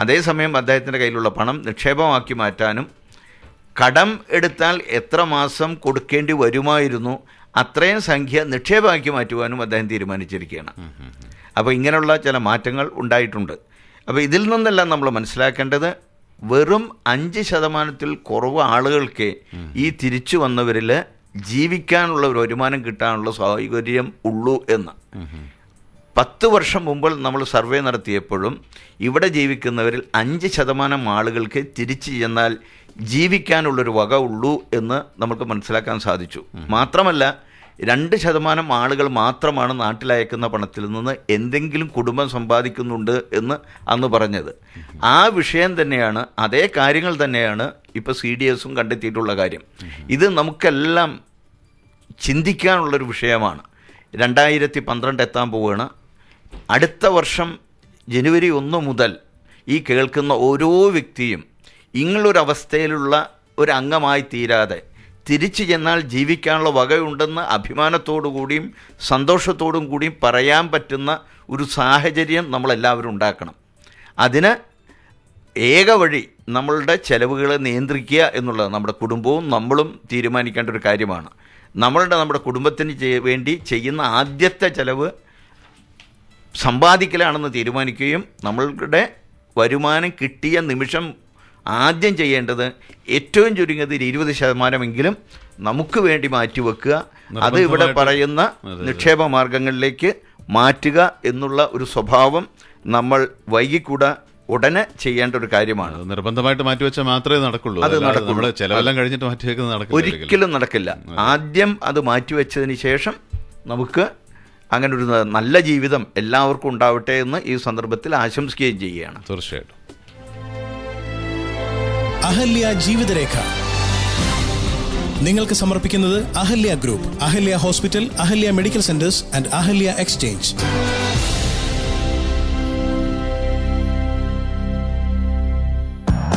അതേസമയം അദ്ദേഹത്തിൻ്റെ കയ്യിലുള്ള പണം നിക്ഷേപമാക്കി മാറ്റാനും കടം എടുത്താൽ എത്ര മാസം കൊടുക്കേണ്ടി വരുമായിരുന്നു അത്രയും സംഖ്യ നിക്ഷേപമാക്കി മാറ്റുവാനും അദ്ദേഹം തീരുമാനിച്ചിരിക്കുകയാണ്. അപ്പോൾ ഇങ്ങനെയുള്ള ചില മാറ്റങ്ങൾ ഉണ്ടായിട്ടുണ്ട്. അപ്പോൾ ഇതിൽ നിന്നെല്ലാം നമ്മൾ മനസ്സിലാക്കേണ്ടത് വെറും 5% കുറവ് ആളുകൾക്ക് ഈ തിരിച്ചു വന്നവരിൽ ജീവിക്കാനുള്ള ഒരു വരുമാനം കിട്ടാനുള്ള സൗകര്യം ഉള്ളൂ എന്ന്. 10 വർഷം മുമ്പ് നമ്മൾ സർവേ നടത്തിയപ്പോഴും ഇവിടെ ജീവിക്കുന്നവരിൽ 5% ആളുകൾക്ക് തിരിച്ചു ചെന്നാൽ ജീവിക്കാനുള്ളൊരു വക ഉള്ളൂ എന്ന് നമുക്ക് മനസ്സിലാക്കാൻ സാധിച്ചു. മാത്രമല്ല 2% ആളുകൾ മാത്രമാണ് നാട്ടിലയക്കുന്ന പണത്തിൽ നിന്ന് എന്തെങ്കിലും കുടുംബം സമ്പാദിക്കുന്നുണ്ട് എന്ന് അന്ന് പറഞ്ഞത്. ആ വിഷയം തന്നെയാണ്, അതേ കാര്യങ്ങൾ തന്നെയാണ് ഇപ്പോൾ CDSും കണ്ടെത്തിയിട്ടുള്ള കാര്യം. ഇത് നമുക്കെല്ലാം ചിന്തിക്കാനുള്ളൊരു വിഷയമാണ്. 2012 എത്താൻ പോവുകയാണ്. അടുത്ത വർഷം ജനുവരി 1 മുതൽ ഈ കേൾക്കുന്ന ഓരോ വ്യക്തിയും ഇങ്ങനൊരവസ്ഥയിലുള്ള ഒരു അംഗമായി തീരാതെ തിരിച്ചു ചെന്നാൽ ജീവിക്കാനുള്ള വകയുണ്ടെന്ന് അഭിമാനത്തോടു കൂടിയും സന്തോഷത്തോടും കൂടിയും പറയാൻ പറ്റുന്ന ഒരു സാഹചര്യം നമ്മളെല്ലാവരും ഉണ്ടാക്കണം. അതിന് ഏക വഴി നമ്മളുടെ ചെലവുകളെ നിയന്ത്രിക്കുക എന്നുള്ളത് നമ്മുടെ കുടുംബവും നമ്മളും തീരുമാനിക്കേണ്ട ഒരു കാര്യമാണ്. നമ്മുടെ കുടുംബത്തിന് വേണ്ടി ചെയ്യുന്ന ആദ്യത്തെ ചെലവ് സമ്പാദിക്കലാണെന്ന് തീരുമാനിക്കുകയും നമ്മളുടെ വരുമാനം കിട്ടിയ നിമിഷം ആദ്യം ചെയ്യേണ്ടത് ഏറ്റവും ചുരുങ്ങിയത് 20% നമുക്ക് വേണ്ടി മാറ്റിവെക്കുക, അത് ഇവിടെ പറയുന്ന നിക്ഷേപ മാർഗങ്ങളിലേക്ക് മാറ്റുക എന്നുള്ള ഒരു സ്വഭാവം നമ്മൾ വൈകിക്കൂടാ ഉടനെ ചെയ്യേണ്ട ഒരു കാര്യമാണ്.
നിർബന്ധമായിട്ട് മാറ്റിവെച്ചാൽ മാത്രമേ നടക്കുള്ളൂ.
അത് നടക്കുള്ളൂ.
ചെലവെല്ലാം കഴിഞ്ഞിട്ട് മാറ്റിവെക്കുന്നത് നടക്കില്ല,
ഒരിക്കലും നടക്കില്ല. ആദ്യം അത് മാറ്റിവെച്ചതിന് ശേഷം നമുക്ക് അങ്ങനെ ഒരു നല്ല ജീവിതം എല്ലാവർക്കും ഉണ്ടാവട്ടെ എന്ന് ഈ സന്ദർഭത്തിൽ ആശംസിക്കുകയും ചെയ്യുകയാണ്.
തീർച്ചയായിട്ടും.
അഹല്യ ജീവിതരേഖ നിങ്ങൾക്ക് സമർപ്പിക്കുന്നത് Ahalia group, Ahalia hospital, Ahalia medical centres and Ahalia exchange.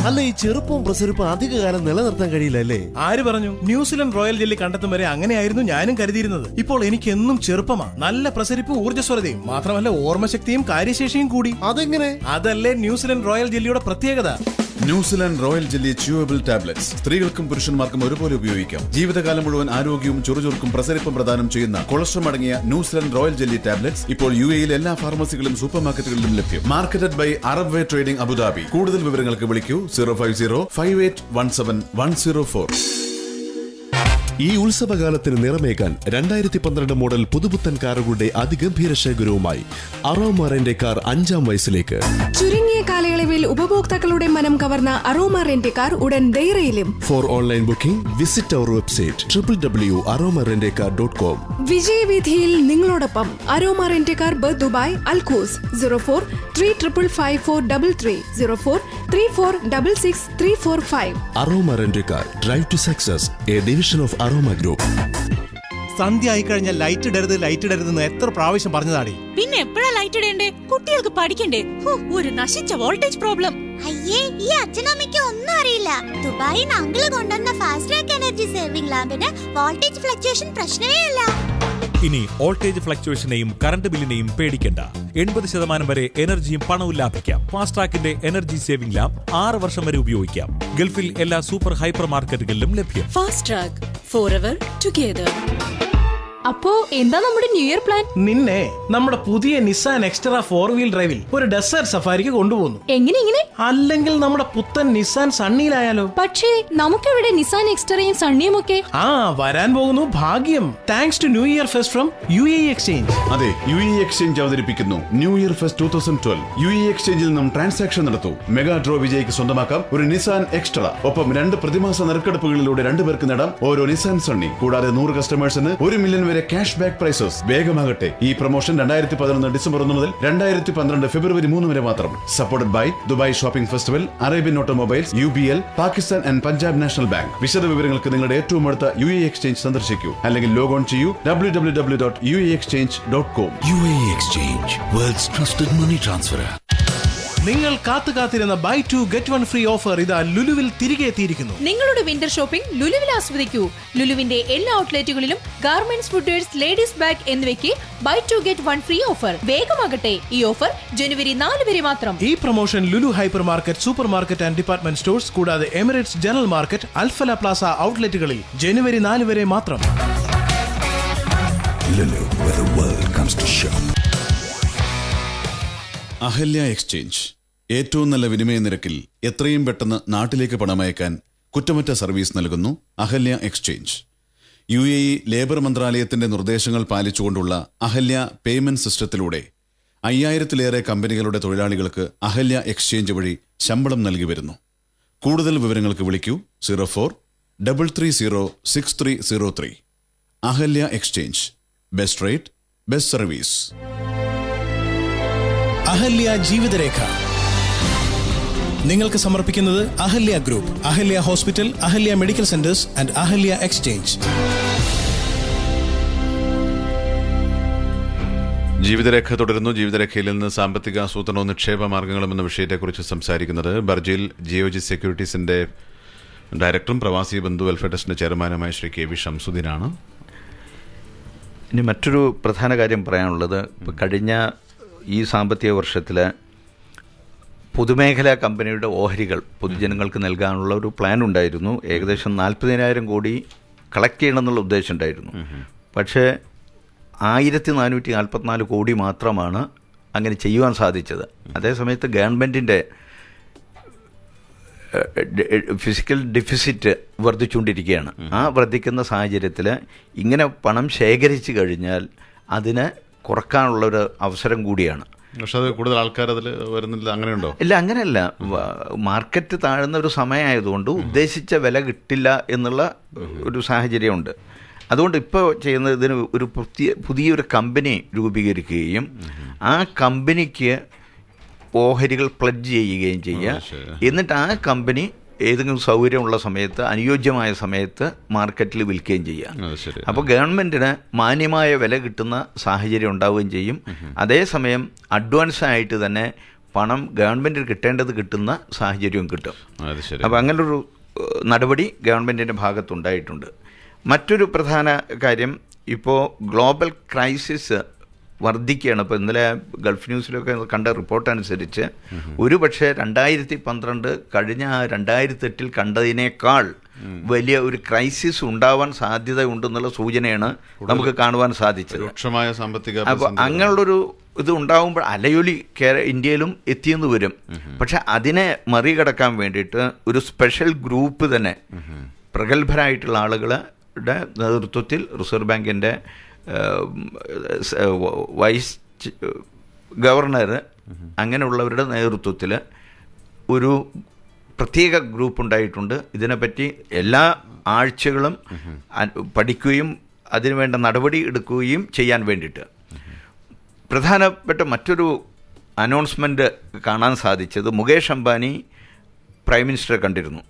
അല്ല, ഈ ചെറുപ്പവും പ്രസരിപ്പും അധികകാലം നിലനിർത്താൻ കഴിയില്ലല്ലേ?
ആര് പറഞ്ഞു? ന്യൂസിലൻഡ് റോയൽ ജെല്ലി കണ്ടെത്തും വരെ അങ്ങനെയായിരുന്നു ഞാനും കരുതിയിരുന്നത്. ഇപ്പോൾ എനിക്ക് എന്നും ചെറുപ്പമാ. നല്ല പ്രസരിപ്പും ഊർജ്ജസ്വരതയും മാത്രമല്ല ഓർമ്മശക്തിയും കാര്യശേഷിയും കൂടി.
അതെങ്ങനെ?
അതല്ലേ ന്യൂസിലൻഡ് റോയൽ ജെല്ലിയുടെ പ്രത്യേകത.
New Zealand royal jelly chewable tablets സ്ത്രീകൾക്കും പുരുഷന്മാർക്കും ഒരുപോലെ ഉപയോഗിക്കാം. ജീവിതകാലം മുഴുവൻ ആരോഗ്യവും ചുറുചുറുക്കും പ്രസരിപ്പും പ്രദാനം ചെയ്യുന്ന കൊളസ്ട്രോൾ അടങ്ങിയ ന്യൂസിലാൻഡ് റോയൽ ജെല്ലി ടാബ്ലറ്റ്സ് ഇപ്പോൾ UAE എല്ലാ ഫാർമസികളിലും സൂപ്പർ മാർക്കറ്റുകളിലും ലഭ്യം. Marketed by Arab way trading Abu Dhabi. കൂടുതൽ വിവരങ്ങൾക്ക് വിളിക്കൂ 05058171004.
ഈ ഉത്സവകാലത്തിന് നിറമേകാൻ 2012 മോഡൽ പുതുപുത്തൻ കാറുകളുടെ അതിഗംഭീര ശേഖരവുമായി അറോമ റെന്റ് കാർ 5ാം വയസ്സിലേക്ക്.
ചുരുങ്ങിയ കാലയളവിൽ ഉപഭോക്താക്കളുടെ മനം കവർന്ന അറോമ റെന്റ് കാർ ഉടൻ ധൈര്യയിലും.
For online booking visit our website www.aromarentcar.com.
വിജയവീഥിയിൽ നിങ്ങളോടൊപ്പം Aroma rent car Dubai Al Quoz 0435554433 0434666345.
Aroma rent car, drive to success, a division of Aroma group.
സന്ധ്യ ആയി കഴിഞ്ഞാൽ ലൈറ്റ് ഇടരുതെന്ന് എത്ര പ്രാവശ്യം പറഞ്ഞതാടി.
പിന്നെ എപ്പോഴാ ലൈറ്റ് ഇടേണ്ടേ? കുട്ടികൾക്ക് പഠിക്കണ്ടേ? ഒരു നശിച്ച വോൾട്ടേജ് പ്രോബ്ലം.
അയ്യേ, ഈ അച്ഛനമ്മയ്ക്ക് ഒന്നും അറിയില്ല. ദുബായിന്ന് അങ്കിള് കൊണ്ടുവന്ന ഫാസ്റ്റ് ട്രാക്ക് എനർജി സേവിംഗ് ലാമ്പിന് വോൾട്ടേജ് ഫ്ലക്ച്വേഷൻ പ്രശ്നമേ ഇല്ല.
ഇനി വോൾട്ടേജ് ഫ്ലക്ച്വേഷനെയും കറണ്ട് ബില്ലിനെയും പേടിക്കണ്ട. 80% വരെ എനർജിയും പണവും ലാഭിക്കാം. ഫാസ്റ്റ് ട്രാക്കിന്റെ എനർജി സേവിംഗ് ലാമ്പ് 6 വർഷം വരെ ഉപയോഗിക്കാം. ഗൾഫിൽ എല്ലാ സൂപ്പർ ഹൈപ്പർ മാർക്കറ്റുകളിലും ലഭ്യം.
Fast track, forever together.
അപ്പോ എന്താ നമ്മുടെ ന്യൂ ഇയർ പ്ലാൻ?
നിന്നെ നമ്മുടെ പുതിയ നിസാൻ എക്സ്ട്രാ 4 വീൽ ഡ്രൈവിൽ ഒരു ഡെസേർട്ട് സഫാരിക്ക് കൊണ്ടുപോകുന്നു.
എങ്ങനെ?
അല്ലെങ്കിൽ നമ്മുടെ പുത്തൻ നിസാൻ സണ്ണിയിലായാലോ?
പക്ഷേ നമുക്കിവിടെ നിസാൻ എക്സ്ട്രയും സണ്ണിയും ഒക്കെ
വരാൻ പോകുന്നു. ഭാഗ്യം. Thanks to new year fest from UAE exchange.
അതെ, UAE എക്സ്ചേഞ്ച് അവതരിപ്പിക്കുന്നു ന്യൂ ഇയർ ഫെസ്റ്റ് 2012. UAE എക്സ്ചേഞ്ചിൽ നിന്നും ട്രാൻസാക്ഷൻ നടത്തൂ. മെഗാ ഡ്രോ വിജയിക്ക് സ്വന്തമാക്കാം ഒരു നിസാൻ എക്സ്ട്രാ. ഒപ്പം 2 പ്രതിമാസ നറുക്കെടുപ്പുകളിലൂടെ 2 പേർക്ക് നേടാം ഓരോ നിസാൻ സണ്ണി. കൂടാതെ 100 കസ്റ്റമേഴ്സിന് 1 മില്യൺ വരെ ക്യാഷ് ബാക്ക് പ്രൈസസ്. വേഗമാകട്ടെ. ഈ പ്രൊമോഷൻ 2011 ഡിസംബർ 1 മുതൽ 2012 ഫെബ്രുവരി 3 വരെ മാത്രം. Supported by Dubai shopping festival, Arabian automobiles, UBL, Pakistan and Punjab National Bank. വിശദ വിവരങ്ങൾക്ക് നിങ്ങളുടെ ഏറ്റവും അടുത്ത UAE എക്സ്ചേഞ്ച് സന്ദർശിക്കൂ അല്ലെങ്കിൽ ലോഗോൺ ചെയ്യൂ www.uaexchange.com.
UAE exchange, world's trusted money transferer.
നിങ്ങൾ കാത്തിരുന്ന ബൈ 2 ഗെറ്റ് 1 ഫ്രീ ഓഫർ ഇതാ ലുലുവിൽ തിരികെ എത്തിയിരിക്കുന്നു.
നിങ്ങളുടെ വിന്റർ ഷോപ്പിംഗ് ലുലുവിൽ ആസ്വദിക്കൂ. ലുലുവിന്റെ എല്ലാ ഔട്ട്ലെറ്റുകളിലും ഗാർമെന്റ്സ്, ഫുട്വെയർസ്, ലേഡീസ് ബാഗ് എന്നിവയ്ക്ക് ബൈ 2 ഗെറ്റ് 1 ഫ്രീ ഓഫർ. വേഗമാകട്ടെ. ഈ ഓഫർ ജനുവരി 4 വരെ മാത്രം.
ഈ promotion Lulu hyper market, super market and department stores കൂടാതെ Emirates general market, Al Falah plaza ഔട്ട്ലെറ്റുകളിൽ ജനുവരി 4 വരെ മാത്രം.
Lulu, where the world comes to shop.
Ahalya exchange ഏറ്റവും നല്ല വിനിമയ നിരക്കിൽ എത്രയും പെട്ടെന്ന് നാട്ടിലേക്ക് പണമയക്കാൻ കുറ്റമറ്റ സർവീസ് നൽകുന്നു. അഹല്യ എക്സ്ചേഞ്ച് UAE ലേബർ മന്ത്രാലയത്തിന്റെ നിർദ്ദേശങ്ങൾ പാലിച്ചുകൊണ്ടുള്ള അഹല്യ പേയ്മെന്റ് സിസ്റ്റത്തിലൂടെ 5000-ലേറെ കമ്പനികളുടെ തൊഴിലാളികൾക്ക് അഹല്യ എക്സ്ചേഞ്ച് വഴി ശമ്പളം നൽകി വരുന്നു. കൂടുതൽ വിവരങ്ങൾക്ക് വിളിക്കൂ 04-330-6303. Ahalia exchange, best rate, best service.
Ahalia Jeevitharekha നിങ്ങൾക്ക് സമർപ്പിക്കുന്നത് Ahalia group, Ahalia hospital, Ahalia medical centres and Ahalia exchange.
Jeevitharekha തുടരുന്നു. ജീവിതരേഖയിൽ നിന്ന് സാമ്പത്തിക ആസൂത്രണവും നിക്ഷേപ മാർഗങ്ങളും എന്ന വിഷയത്തെക്കുറിച്ച് സംസാരിക്കുന്നത് ബർജിൽ ജിയോജി സെക്യൂരിറ്റീസിന്റെ ഡയറക്ടറും പ്രവാസി ബന്ധു വെൽഫെയർ ട്രസ്റ്റിന്റെ ചെയർമാനുമായ ശ്രീ KV ഷംസുദ്ദീനാണ്.
ഇനി മറ്റൊരു പ്രധാന കാര്യം പറയാനുള്ളത്, കഴിഞ്ഞ ഈ സാമ്പത്തിക വർഷത്തിൽ പൊതുമേഖലാ കമ്പനിയുടെ ഓഹരികൾ പൊതുജനങ്ങൾക്ക് നൽകാനുള്ള ഒരു പ്ലാൻ ഉണ്ടായിരുന്നു. ഏകദേശം 40,000 കോടി കളക്ട് ചെയ്യണമെന്നുള്ള ഉദ്ദേശം ഉണ്ടായിരുന്നു. പക്ഷേ 1444 കോടി മാത്രമാണ് അങ്ങനെ ചെയ്യുവാൻ സാധിച്ചത്. അതേസമയത്ത് ഗവൺമെൻറ്റിൻ്റെ ഫിസിക്കൽ ഡെഫിസിറ്റ് വർദ്ധിച്ചുകൊണ്ടിരിക്കുകയാണ്. ആ വർദ്ധിക്കുന്ന സാഹചര്യത്തിൽ ഇങ്ങനെ പണം ശേഖരിച്ചു കഴിഞ്ഞാൽ അതിന് കുറക്കാനുള്ളൊരു അവസരം കൂടിയാണ്.
പക്ഷെ അത് കൂടുതൽ ആൾക്കാർ അതിൽ വരുന്നില്ല, അങ്ങനെയുണ്ടോ?
ഇല്ല, അങ്ങനെയല്ല. മാർക്കറ്റ് താഴുന്ന ഒരു സമയമായതുകൊണ്ട് ഉദ്ദേശിച്ച വില കിട്ടില്ല എന്നുള്ള ഒരു സാഹചര്യമുണ്ട്. അതുകൊണ്ട് ഇപ്പോൾ ചെയ്യുന്നത് ഇതിന് ഒരു പുതിയൊരു കമ്പനി രൂപീകരിക്കുകയും ആ കമ്പനിക്ക് ഓഹരികൾ പ്ലഡ്ജ് ചെയ്യുകയും ചെയ്യുക. എന്നിട്ട് ആ കമ്പനി ഏതെങ്കിലും സൗകര്യമുള്ള സമയത്ത്, അനുയോജ്യമായ സമയത്ത് മാർക്കറ്റിൽ വിൽക്കുകയും ചെയ്യുക. അപ്പോൾ ഗവൺമെൻറ്റിന് മാന്യമായ വില കിട്ടുന്ന സാഹചര്യം ഉണ്ടാവുകയും ചെയ്യും. അതേസമയം അഡ്വാൻസ് ആയിട്ട് തന്നെ പണം ഗവൺമെൻറ്റിന് കിട്ടേണ്ടത് കിട്ടുന്ന സാഹചര്യവും കിട്ടും. അപ്പോൾ അങ്ങനൊരു നടപടി ഗവൺമെൻറ്റിൻ്റെ ഭാഗത്തുണ്ടായിട്ടുണ്ട്. മറ്റൊരു പ്രധാന കാര്യം, ഇപ്പോൾ ഗ്ലോബൽ ക്രൈസിസ് വർദ്ധിക്കുകയാണ്. ഇപ്പോൾ ഇന്നലെ ഗൾഫ് ന്യൂസിലൊക്കെ കണ്ട റിപ്പോർട്ട് അനുസരിച്ച് ഒരു പക്ഷേ 2012 കഴിഞ്ഞ 2008 കണ്ടതിനേക്കാൾ വലിയ ഒരു ക്രൈസിസ് ഉണ്ടാവാൻ സാധ്യതയുണ്ടെന്നുള്ള സൂചനയാണ് നമുക്ക് കാണുവാൻ സാധിച്ചത്. അപ്പോൾ അങ്ങനെയുള്ളൊരു ഇത് ഉണ്ടാകുമ്പോൾ അലയൊലി ഇന്ത്യയിലും എത്തിയെന്ന് വരും. പക്ഷെ അതിനെ മറികടക്കാൻ വേണ്ടിയിട്ട് ഒരു സ്പെഷ്യൽ ഗ്രൂപ്പ് തന്നെ പ്രഗത്ഭരായിട്ടുള്ള ആളുകളുടെ നേതൃത്വത്തിൽ റിസർവ് ബാങ്കിൻ്റെ വൈസ് ഗവർണർ അങ്ങനെയുള്ളവരുടെ നേതൃത്വത്തിൽ ഒരു പ്രത്യേക ഗ്രൂപ്പ് ഉണ്ടായിട്ടുണ്ട്. ഇതിനെപ്പറ്റി എല്ലാ ആഴ്ചകളും പഠിക്കുകയും അതിനുവേണ്ട നടപടി എടുക്കുകയും ചെയ്യാൻ വേണ്ടിയിട്ട്. പ്രധാനപ്പെട്ട മറ്റൊരു അനൗൺസ്മെൻറ്റ് കാണാൻ സാധിച്ചത്, മുകേഷ് അംബാനി പ്രൈം മിനിസ്റ്ററെ കണ്ടിരുന്നു.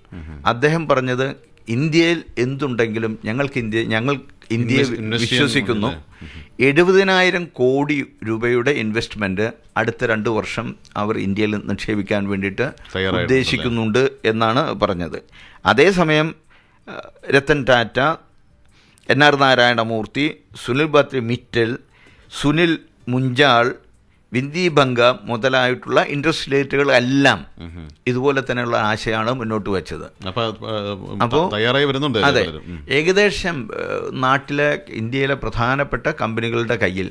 അദ്ദേഹം പറഞ്ഞത്, ഇന്ത്യയിൽ എന്തുണ്ടെങ്കിലും ഞങ്ങൾ ഇന്ത്യയെ വിശ്വസിക്കുന്നു. 70,000 കോടി രൂപയുടെ ഇൻവെസ്റ്റ്മെൻറ്റ് അടുത്ത 2 വർഷം അവർ ഇന്ത്യയിൽ നിക്ഷേപിക്കാൻ വേണ്ടിയിട്ട് ഉദ്ദേശിക്കുന്നുണ്ട് എന്നാണ് പറഞ്ഞത്. അതേസമയം രത്തൻ ടാറ്റ, NR നാരായണമൂർത്തി, സുനിൽ ബത്രി മിറ്റൽ, സുനിൽ മുഞ്ചാൾ, വിന്ദി ബംഗ മുതലായിട്ടുള്ള ഇൻഡസ്ട്രിയേറ്റുകളെല്ലാം ഇതുപോലെ തന്നെയുള്ള ആശയമാണ് മുന്നോട്ട് വെച്ചത്. അപ്പോൾ അതെ, ഏകദേശം ഇന്ത്യയിലെ പ്രധാനപ്പെട്ട കമ്പനികളുടെ കയ്യിൽ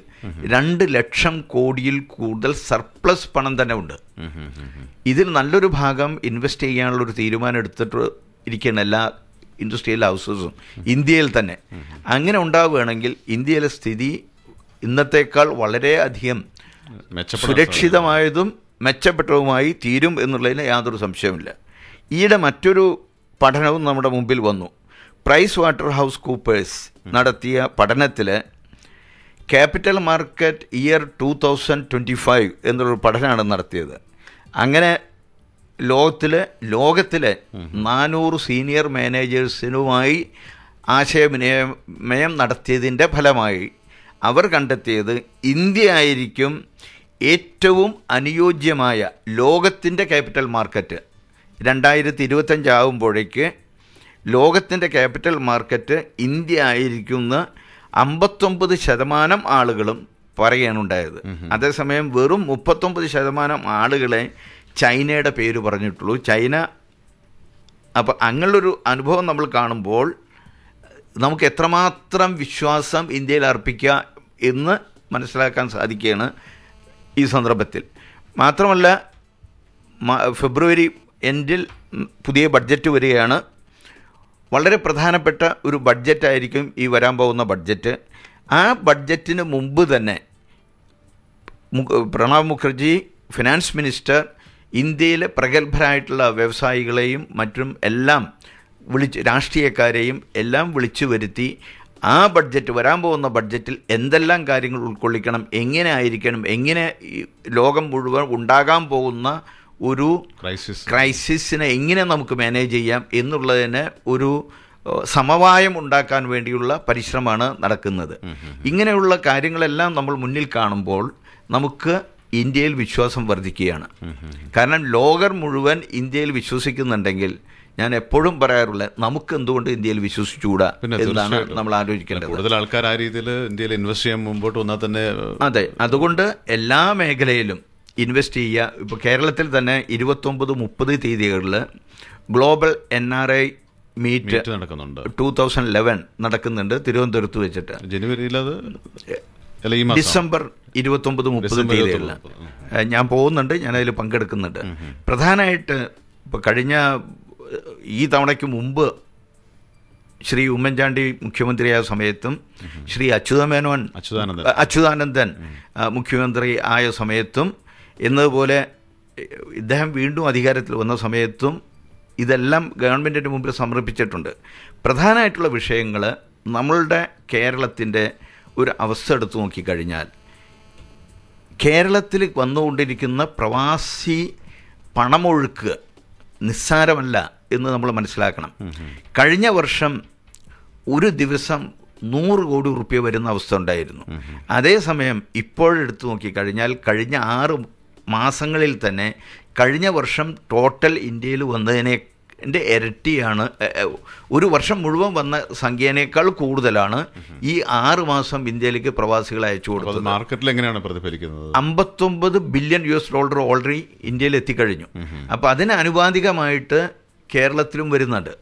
2 ലക്ഷം കോടിയിൽ കൂടുതൽ സർപ്ലസ് പണം തന്നെ ഉണ്ട്. ഇതിൽ നല്ലൊരു ഭാഗം ഇൻവെസ്റ്റ് ചെയ്യാനുള്ളൊരു തീരുമാനം എടുത്തിട്ട് ഇരിക്കുന്ന എല്ലാ ഇൻഡസ്ട്രിയൽ ഹൗസസും ഇന്ത്യയിൽ തന്നെ. അങ്ങനെ ഉണ്ടാവുകയാണെങ്കിൽ ഇന്ത്യയിലെ സ്ഥിതി ഇന്നത്തേക്കാൾ വളരെയധികം സുരക്ഷിതമായതും മെച്ചപ്പെട്ടതുമായി തീരും എന്നുള്ളതിന് യാതൊരു സംശയമില്ല. ഈയിടെ മറ്റൊരു പഠനവും നമ്മുടെ മുമ്പിൽ വന്നു. പ്രൈസ് വാട്ടർ ഹൗസ് കൂപ്പേഴ്സ് നടത്തിയ പഠനത്തിൽ ക്യാപിറ്റൽ മാർക്കറ്റ് ഇയർ 2025 എന്നുള്ളൊരു പഠനമാണ് നടത്തിയത്. അങ്ങനെ ലോകത്തിലെ 400 സീനിയർ മാനേജേഴ്സിനുമായി ആശയവിനിമയം നടത്തിയതിൻ്റെ ഫലമായി അവർ കണ്ടെത്തിയത് ഇന്ത്യ ആയിരിക്കും ഏറ്റവും അനുയോജ്യമായ ലോകത്തിൻ്റെ ക്യാപിറ്റൽ മാർക്കറ്റ്. 2025 ആകുമ്പോഴേക്ക് ലോകത്തിൻ്റെ ക്യാപിറ്റൽ മാർക്കറ്റ് ഇന്ത്യ ആയിരിക്കുന്ന 59% ആളുകളും പറയാനുണ്ടായത്. അതേസമയം വെറും 39% ആളുകളെ ചൈനയുടെ പേര് പറഞ്ഞിട്ടുള്ളൂ. ചൈന. അപ്പോൾ അങ്ങനെയുള്ളൊരു അനുഭവം നമ്മൾ കാണുമ്പോൾ നമുക്ക് എത്രമാത്രം വിശ്വാസം ഇന്ത്യയിൽ അർപ്പിക്കുക എന്ന് മനസ്സിലാക്കാൻ സാധിക്കുകയാണ് ഈ സന്ദർഭത്തിൽ. മാത്രമല്ല, ഫെബ്രുവരി എൻഡിൽ പുതിയ ബഡ്ജറ്റ് വരികയാണ്. വളരെ പ്രധാനപ്പെട്ട ഒരു ബഡ്ജറ്റായിരിക്കും ഈ വരാൻ പോകുന്ന ബഡ്ജറ്റ്. ആ ബഡ്ജറ്റിന് മുമ്പ് തന്നെ പ്രണബ് മുഖർജി ഫിനാൻസ് മിനിസ്റ്റർ ഇന്ത്യയിലെ പ്രഗത്ഭരായിട്ടുള്ള വ്യവസായികളെയും മറ്റും എല്ലാം രാഷ്ട്രീയക്കാരെയും എല്ലാം വിളിച്ചു വരുത്തി ആ ബഡ്ജറ്റ്, വരാൻ പോകുന്ന ബഡ്ജറ്റിൽ എന്തെല്ലാം കാര്യങ്ങൾ ഉൾക്കൊള്ളിക്കണം, എങ്ങനെ ആയിരിക്കണം, എങ്ങനെ ലോകം മുഴുവൻ ഉണ്ടാകാൻ പോകുന്ന ഒരു ക്രൈസിസിനെ എങ്ങനെ നമുക്ക് മാനേജ് ചെയ്യാം എന്നുള്ളതിന് ഒരു സമവായം ഉണ്ടാക്കാൻ വേണ്ടിയുള്ള പരിശ്രമമാണ് നടക്കുന്നത്. ഇങ്ങനെയുള്ള കാര്യങ്ങളെല്ലാം നമ്മൾ മുന്നിൽ കാണുമ്പോൾ നമുക്ക് ഇന്ത്യയിൽ വിശ്വാസം വർദ്ധിക്കുകയാണ്. കാരണം ലോകം മുഴുവൻ ഇന്ത്യയിൽ വിശ്വസിക്കുന്നുണ്ടെങ്കിൽ ഞാൻ എപ്പോഴും പറയാറുള്ളത്, നമുക്ക് എന്തുകൊണ്ട് ഇന്ത്യയിൽ വിശ്വസിച്ചുകൂടാ എന്നാണ് നമ്മൾ ആലോചിക്കേണ്ടത്.
കൂടുതൽ ആൾക്കാർ ആ രീതിയിൽ ഇന്ത്യയിൽ ഇൻവെസ്റ്റ് ചെയ്യാൻ മുമ്പോട്ട് വന്നാൽ തന്നെ
അതെ, അതുകൊണ്ട് എല്ലാ മേഖലയിലും ഇൻവെസ്റ്റ് ചെയ്യുക. ഇപ്പോൾ കേരളത്തിൽ തന്നെ 29-30 തീയതികളിൽ ഗ്ലോബൽ NRI മീറ്റ് നടക്കുന്നുണ്ട്. 2011 നടക്കുന്നുണ്ട് തിരുവനന്തപുരത്ത് വെച്ചിട്ട്.
ജനുവരിയിൽ,
ഡിസംബർ 29-30 തീയതികളിൽ ഞാൻ പോകുന്നുണ്ട്, ഞാനതിൽ പങ്കെടുക്കുന്നുണ്ട്. പ്രധാനമായിട്ട് ഇപ്പോൾ കഴിഞ്ഞ ഈ തവണയ്ക്ക് മുമ്പ് ശ്രീ ഉമ്മൻചാണ്ടി മുഖ്യമന്ത്രിയായ സമയത്തും ശ്രീ അച്യുതാനന്ദൻ മുഖ്യമന്ത്രി ആയ സമയത്തും എന്നതുപോലെ ഇദ്ദേഹം വീണ്ടും അധികാരത്തിൽ വന്ന സമയത്തും ഇതെല്ലാം ഗവൺമെൻറ്റിൻ്റെ മുമ്പിൽ സമർപ്പിച്ചിട്ടുണ്ട്. പ്രധാനമായിട്ടുള്ള വിഷയങ്ങൾ നമ്മളുടെ കേരളത്തിൻ്റെ ഒരു അവസ്ഥ എടുത്തു നോക്കിക്കഴിഞ്ഞാൽ കേരളത്തിൽ വന്നുകൊണ്ടിരിക്കുന്ന പ്രവാസി പണമൊഴുക്ക് നിസ്സാരമല്ല എന്ന് നമ്മൾ മനസ്സിലാക്കണം. കഴിഞ്ഞ വർഷം ഒരു ദിവസം 100 കോടി റുപ്യ വരുന്ന അവസ്ഥ ഉണ്ടായിരുന്നു. അതേസമയം ഇപ്പോഴെടുത്ത് നോക്കിക്കഴിഞ്ഞാൽ കഴിഞ്ഞ 6 മാസങ്ങളിൽ തന്നെ കഴിഞ്ഞ വർഷം ടോട്ടൽ ഇന്ത്യയിൽ വന്നതിൻ്റെ ഇരട്ടിയാണ്. ഒരു വർഷം മുഴുവൻ വന്ന സംഖ്യേനേക്കാൾ കൂടുതലാണ് ഈ 6 മാസം ഇന്ത്യയിലേക്ക് പ്രവാസികളെ അയച്ചു കൊടുത്തത്.
മാർക്കറ്റിൽ എങ്ങനെയാണ് പ്രതിഫലിക്കുന്നത്?
$59 ബില്യൺ ഓൾറെഡി ഇന്ത്യയിൽ എത്തിക്കഴിഞ്ഞു. അപ്പോൾ അതിന് അനുപാതികമായിട്ട് കേരളത്തിലും വരുന്നുണ്ട്.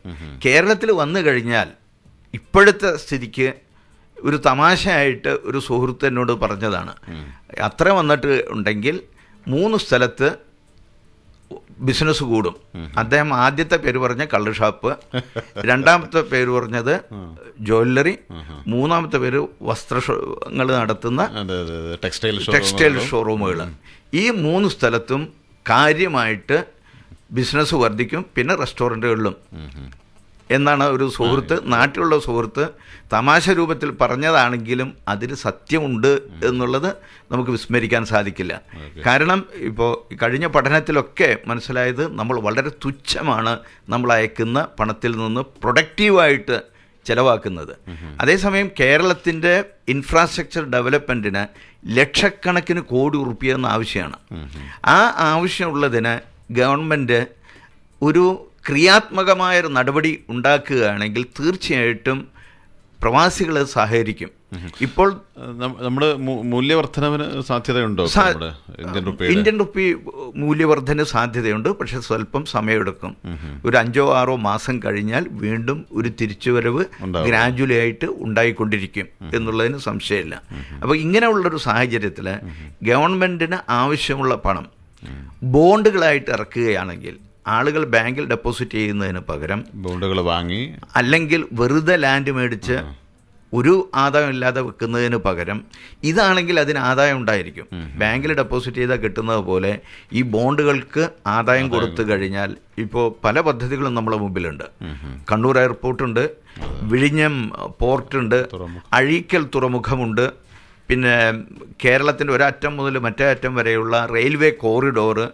കേരളത്തിൽ വന്നു കഴിഞ്ഞാൽ ഇപ്പോഴത്തെ സ്ഥിതിക്ക് ഒരു തമാശയായിട്ട് ഒരു സുഹൃത്ത് എന്നോട് പറഞ്ഞതാണ്, അത്ര വന്നിട്ട് ഉണ്ടെങ്കിൽ 3 സ്ഥലത്ത് ബിസിനസ് കൂടും. അദ്ദേഹം ആദ്യത്തെ പേര് പറഞ്ഞ കള്ള് ഷാപ്പ്, രണ്ടാമത്തെ പേര് പറഞ്ഞത് ജ്വല്ലറി, മൂന്നാമത്തെ പേര് വസ്ത്രങ്ങൾ നടത്തുന്ന ടെക്സ്റ്റൈൽ ഷോറൂമുകൾ. ഈ 3 സ്ഥലത്തും കാര്യമായിട്ട് ബിസിനസ് വർദ്ധിക്കും. പിന്നെ റെസ്റ്റോറൻറ്റുകളിലും എന്നാണ് ഒരു സുഹൃത്ത്, നാട്ടിലുള്ള സുഹൃത്ത് തമാശ രൂപത്തിൽ പറഞ്ഞതാണെങ്കിലും അതിൽ സത്യമുണ്ട് എന്നുള്ളത് നമുക്ക് വിസ്മരിക്കാൻ സാധിക്കില്ല. കാരണം ഇപ്പോൾ കഴിഞ്ഞ പഠനത്തിലൊക്കെ മനസ്സിലായത് നമ്മൾ വളരെ തുച്ഛമാണ് നമ്മൾ അയക്കുന്ന പണത്തിൽ നിന്ന് പ്രൊഡക്റ്റീവായിട്ട് ചിലവാക്കുന്നത്. അതേസമയം കേരളത്തിൻ്റെ ഇൻഫ്രാസ്ട്രക്ചർ ഡെവലപ്മെൻറ്റിന് ലക്ഷക്കണക്കിന് കോടി റുപ്യ എന്ന ആവശ്യമാണ്. ആ ആവശ്യമുള്ളതിന് ഗവൺമെൻറ് ഒരു ക്രിയാത്മകമായൊരു നടപടി ഉണ്ടാക്കുകയാണെങ്കിൽ തീർച്ചയായിട്ടും പ്രവാസികൾ സഹകരിക്കും. ഇപ്പോൾ
നമ്മുടെ മൂല്യവർദ്ധനവിന് സാധ്യതയുണ്ടോ?
ഇന്ത്യൻ റുപ്പി മൂല്യവർദ്ധന സാധ്യതയുണ്ട്, പക്ഷെ സ്വല്പം സമയമെടുക്കും. ഒരു 5-6 മാസം കഴിഞ്ഞാൽ വീണ്ടും ഒരു തിരിച്ചുവരവ് ഗ്രാജുവലി ആയിട്ട് ഉണ്ടായിക്കൊണ്ടിരിക്കും എന്നുള്ളതിന് സംശയമില്ല. അപ്പോൾ ഇങ്ങനെയുള്ളൊരു സാഹചര്യത്തിൽ ഗവൺമെൻറ്റിന് ആവശ്യമുള്ള പണം ബോണ്ടുകളായിട്ട് ഇറക്കുകയാണെങ്കിൽ ആളുകൾ ബാങ്കിൽ ഡെപ്പോസിറ്റ് ചെയ്യുന്നതിന് പകരം
ബോണ്ടുകൾ വാങ്ങി
അല്ലെങ്കിൽ വെറുതെ ലാൻഡ് മേടിച്ച് ഒരു ആദായം ഇല്ലാതെ വെക്കുന്നതിന് പകരം ഇതാണെങ്കിൽ അതിന് ആദായം ഉണ്ടായിരിക്കും. ബാങ്കിൽ ഡെപ്പോസിറ്റ് ചെയ്താൽ കിട്ടുന്നത് പോലെ ഈ ബോണ്ടുകൾക്ക് ആദായം കൊടുത്തു കഴിഞ്ഞാൽ ഇപ്പോൾ പല പദ്ധതികളും നമ്മുടെ മുമ്പിലുണ്ട്. കണ്ണൂർ എയർപോർട്ടുണ്ട്, വിഴിഞ്ഞം പോർട്ടുണ്ട്, അഴീക്കൽ തുറമുഖമുണ്ട്, പിന്നെ കേരളത്തിൻ്റെ ഒരറ്റം മുതൽ മറ്റേ അറ്റം വരെയുള്ള റെയിൽവേ കോറിഡോറ്,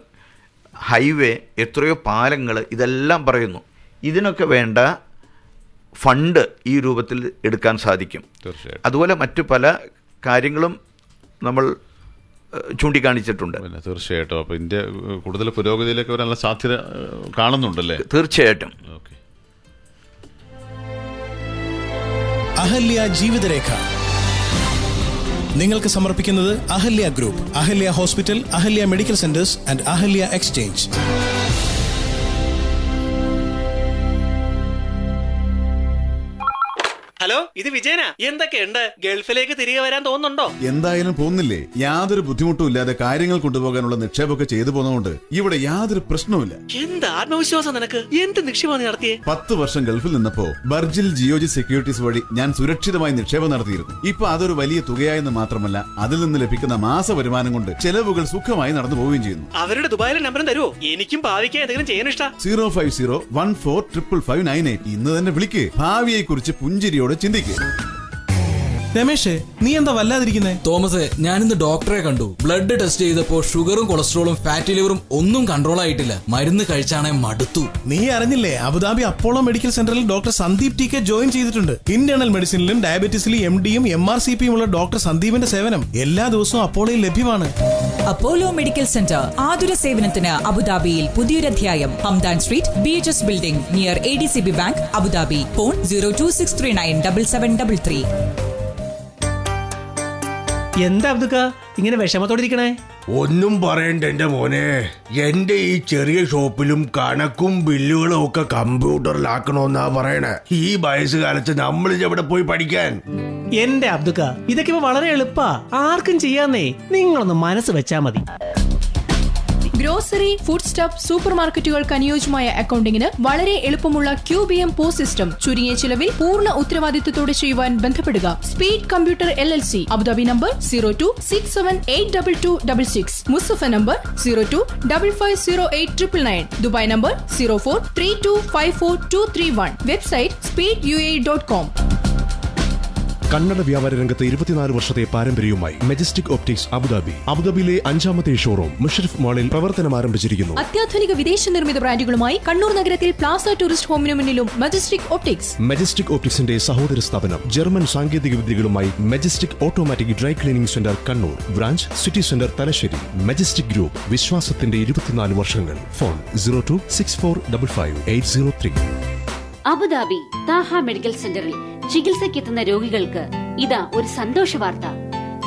ഹൈവേ, എത്രയോ പാലങ്ങൾ, ഇതെല്ലാം പറയുന്നു. ഇതിനൊക്കെ വേണ്ട ഫണ്ട് ഈ രൂപത്തിൽ എടുക്കാൻ സാധിക്കും. അതുപോലെ മറ്റു പല കാര്യങ്ങളും നമ്മൾ ചൂണ്ടിക്കാണിച്ചിട്ടുണ്ട്.
തീർച്ചയായിട്ടും. അപ്പോൾ ഇന്ത്യ കൂടുതൽ പുരോഗതിയിലേക്ക് വരാനുള്ള സാധ്യത കാണുന്നുണ്ടല്ലേ?
തീർച്ചയായിട്ടും.
അഹല്യ ജീവിതരേഖ നിങ്ങൾക്ക് സമർപ്പിക്കുന്നത് Ahalia group, Ahalia hospital, Ahalia medical centres and Ahalia exchange.
Hello, ഇത് വിജയനാ. എന്തൊക്കെയുണ്ട്? ഗൾഫിലേക്ക് തിരികെ വരാൻ തോന്നുന്നുണ്ടോ?
എന്തായാലും പോകുന്നില്ലേ. യാതൊരു ബുദ്ധിമുട്ടും ഇല്ലാതെ കാര്യങ്ങൾ കൊണ്ടുപോകാനുള്ള നിക്ഷേപമൊക്കെ ചെയ്തു പോകുന്നതുകൊണ്ട് ഇവിടെ യാതൊരു പ്രശ്നവുമില്ല.
എന്ത് ആത്മവിശ്വാസം നിനക്ക്! എന്ത് നിക്ഷേപമാണ് നടത്തിയേ?
10 വർഷം ഗൾഫിൽ നിന്നപ്പോ ബർജിൽ ജിയോജി സെക്യൂരിറ്റീസ് വഴി ഞാൻ സുരക്ഷിതമായി നിക്ഷേപം നടത്തിയിരുന്നു. ഇപ്പൊ അതൊരു വലിയ തുകയായെന്ന് മാത്രമല്ല, അതിൽ നിന്ന് ലഭിക്കുന്ന മാസ വരുമാനം കൊണ്ട് ചെലവുകൾ സുഖമായി നടന്നു പോവുകയും ചെയ്യുന്നു.
അവരുടെ ദുബായിലെ നമ്പർ തരുമോ? എനിക്കും ഭാവിക്കാൻ എന്തെങ്കിലും ചെയ്യാൻ ഇഷ്ടം.
050145598 ഇന്ന് തന്നെ വിളിക്ക്. ഭാവിയെ കുറിച്ച് പുഞ്ചിരിയോട് ചിന്തിക്ക്.
രമേശേ, നീ എന്താ വല്ലാതിരിക്കുന്നേ?
തോമസേ, ഞാനിന്ന് ഡോക്ടറെ കണ്ടു. ബ്ലഡ് ടെസ്റ്റ് ചെയ്തപ്പോ ഷുഗറും കൊളസ്ട്രോളും ഫാറ്റി ലിവറും ഒന്നും കൺട്രോൾ ആയിട്ടില്ല. മരുന്ന് കഴിച്ചാണെ മടുത്തു.
നീ അറിഞ്ഞില്ലേ, അബുദാബി അപ്പോളോ മെഡിക്കൽ സെന്ററിൽ doctor Sandeep T K join ചെയ്തിട്ടുണ്ട്. ഇന്റേണൽ മെഡിസിനിലും ഡയബറ്റീസിലും MD-യും MRCP-യും ഉള്ള ഡോക്ടർ സന്ദീപിന്റെ സേവനം എല്ലാ ദിവസവും അപ്പോളോയിൽ ലഭ്യമാണ്.
അപ്പോളോ മെഡിക്കൽ സെന്റർ ആതുര സേവനത്തിന് അബുദാബിയിൽ പുതിയൊരധ്യായം. Hamdan street, BHS building, near ADCB bank, Abu Dhabi. Phone 026397733.
എന്താ അബ്ദുക്ക ഇങ്ങനെ വിഷമത്തോടെ ഇരിക്കണേ?
ഒന്നും പറയണ്ട എന്റെ മോനെ. എന്റെ ഈ ചെറിയ ഷോപ്പിലും കണക്കും ബില്ലുകളും ഒക്കെ കമ്പ്യൂട്ടറിലാക്കണോന്നാ പറയണേ. ഈ വയസ്സുകാലത്ത് നമ്മൾ എവിടെ പോയി പഠിക്കാൻ?
എന്റെ അബ്ദുക്ക, ഇതൊക്കെ വളരെ എളുപ്പാ, ആർക്കും ചെയ്യാന്നേ. നിങ്ങളൊന്ന് മനസ്സ് വെച്ചാ മതി.
ഗ്രോസറി, ഫുഡ് സ്റ്റഫ്, സൂപ്പർ മാർക്കറ്റുകൾക്ക് അനുയോജ്യമായ അക്കൗണ്ടിംഗിന് വളരെ എളുപ്പമുള്ള QBM POS സിസ്റ്റം ചുരുങ്ങിയ ചിലവിൽ പൂർണ്ണ ഉത്തരവാദിത്തത്തോടെ ചെയ്യുവാൻ ബന്ധപ്പെടുക. Speed computer LLC, Abu Dhabi number 0267822266, Musaffah number 0255089999, Dubai number 0432542231, website speeduae.com.
Kannada വ്യാപാര രംഗത്ത് 24 വർഷത്തെ പാരമ്പര്യവുമായി മെജസ്റ്റിക് ഒപ്റ്റിക്സ് അബുദാബി. അബുദാബിയിലെ 5ാമത്തെ ഷോറൂം മുഷറഫ് മാളിൽ പ്രവർത്തനം ആരംഭിച്ചിരിക്കുന്നു.
അത്യാധുനിക വിദേശ നിർമ്മിത ബ്രാൻഡുകളുമായി കണ്ണൂർ നഗരത്തിൽ പ്ലാസ ടൂറിസ്റ്റ് ഹോമിന് മുന്നിലും മെജസ്റ്റിക് ഒപ്റ്റിക്സ്.
മെജസ്റ്റിക് ഒപ്റ്റിക്സിന്റെ സഹോദര സ്ഥാപനം ജർമ്മൻ സാങ്കേതിക വിദ്യകളുമായി majestic automatic dry cleaning centre Kannur, branch city centre Thalassery. Majestic group, വിശ്വാസത്തിന്റെ 24 വർഷങ്ങൾ. ഫോൺ 0264558003.
അബുദാബി താഹ മെഡിക്കൽ സെന്ററിൽ ചികിത്സയ്ക്കെത്തുന്ന രോഗികൾക്ക് ഇതാ ഒരു സന്തോഷ വാർത്ത.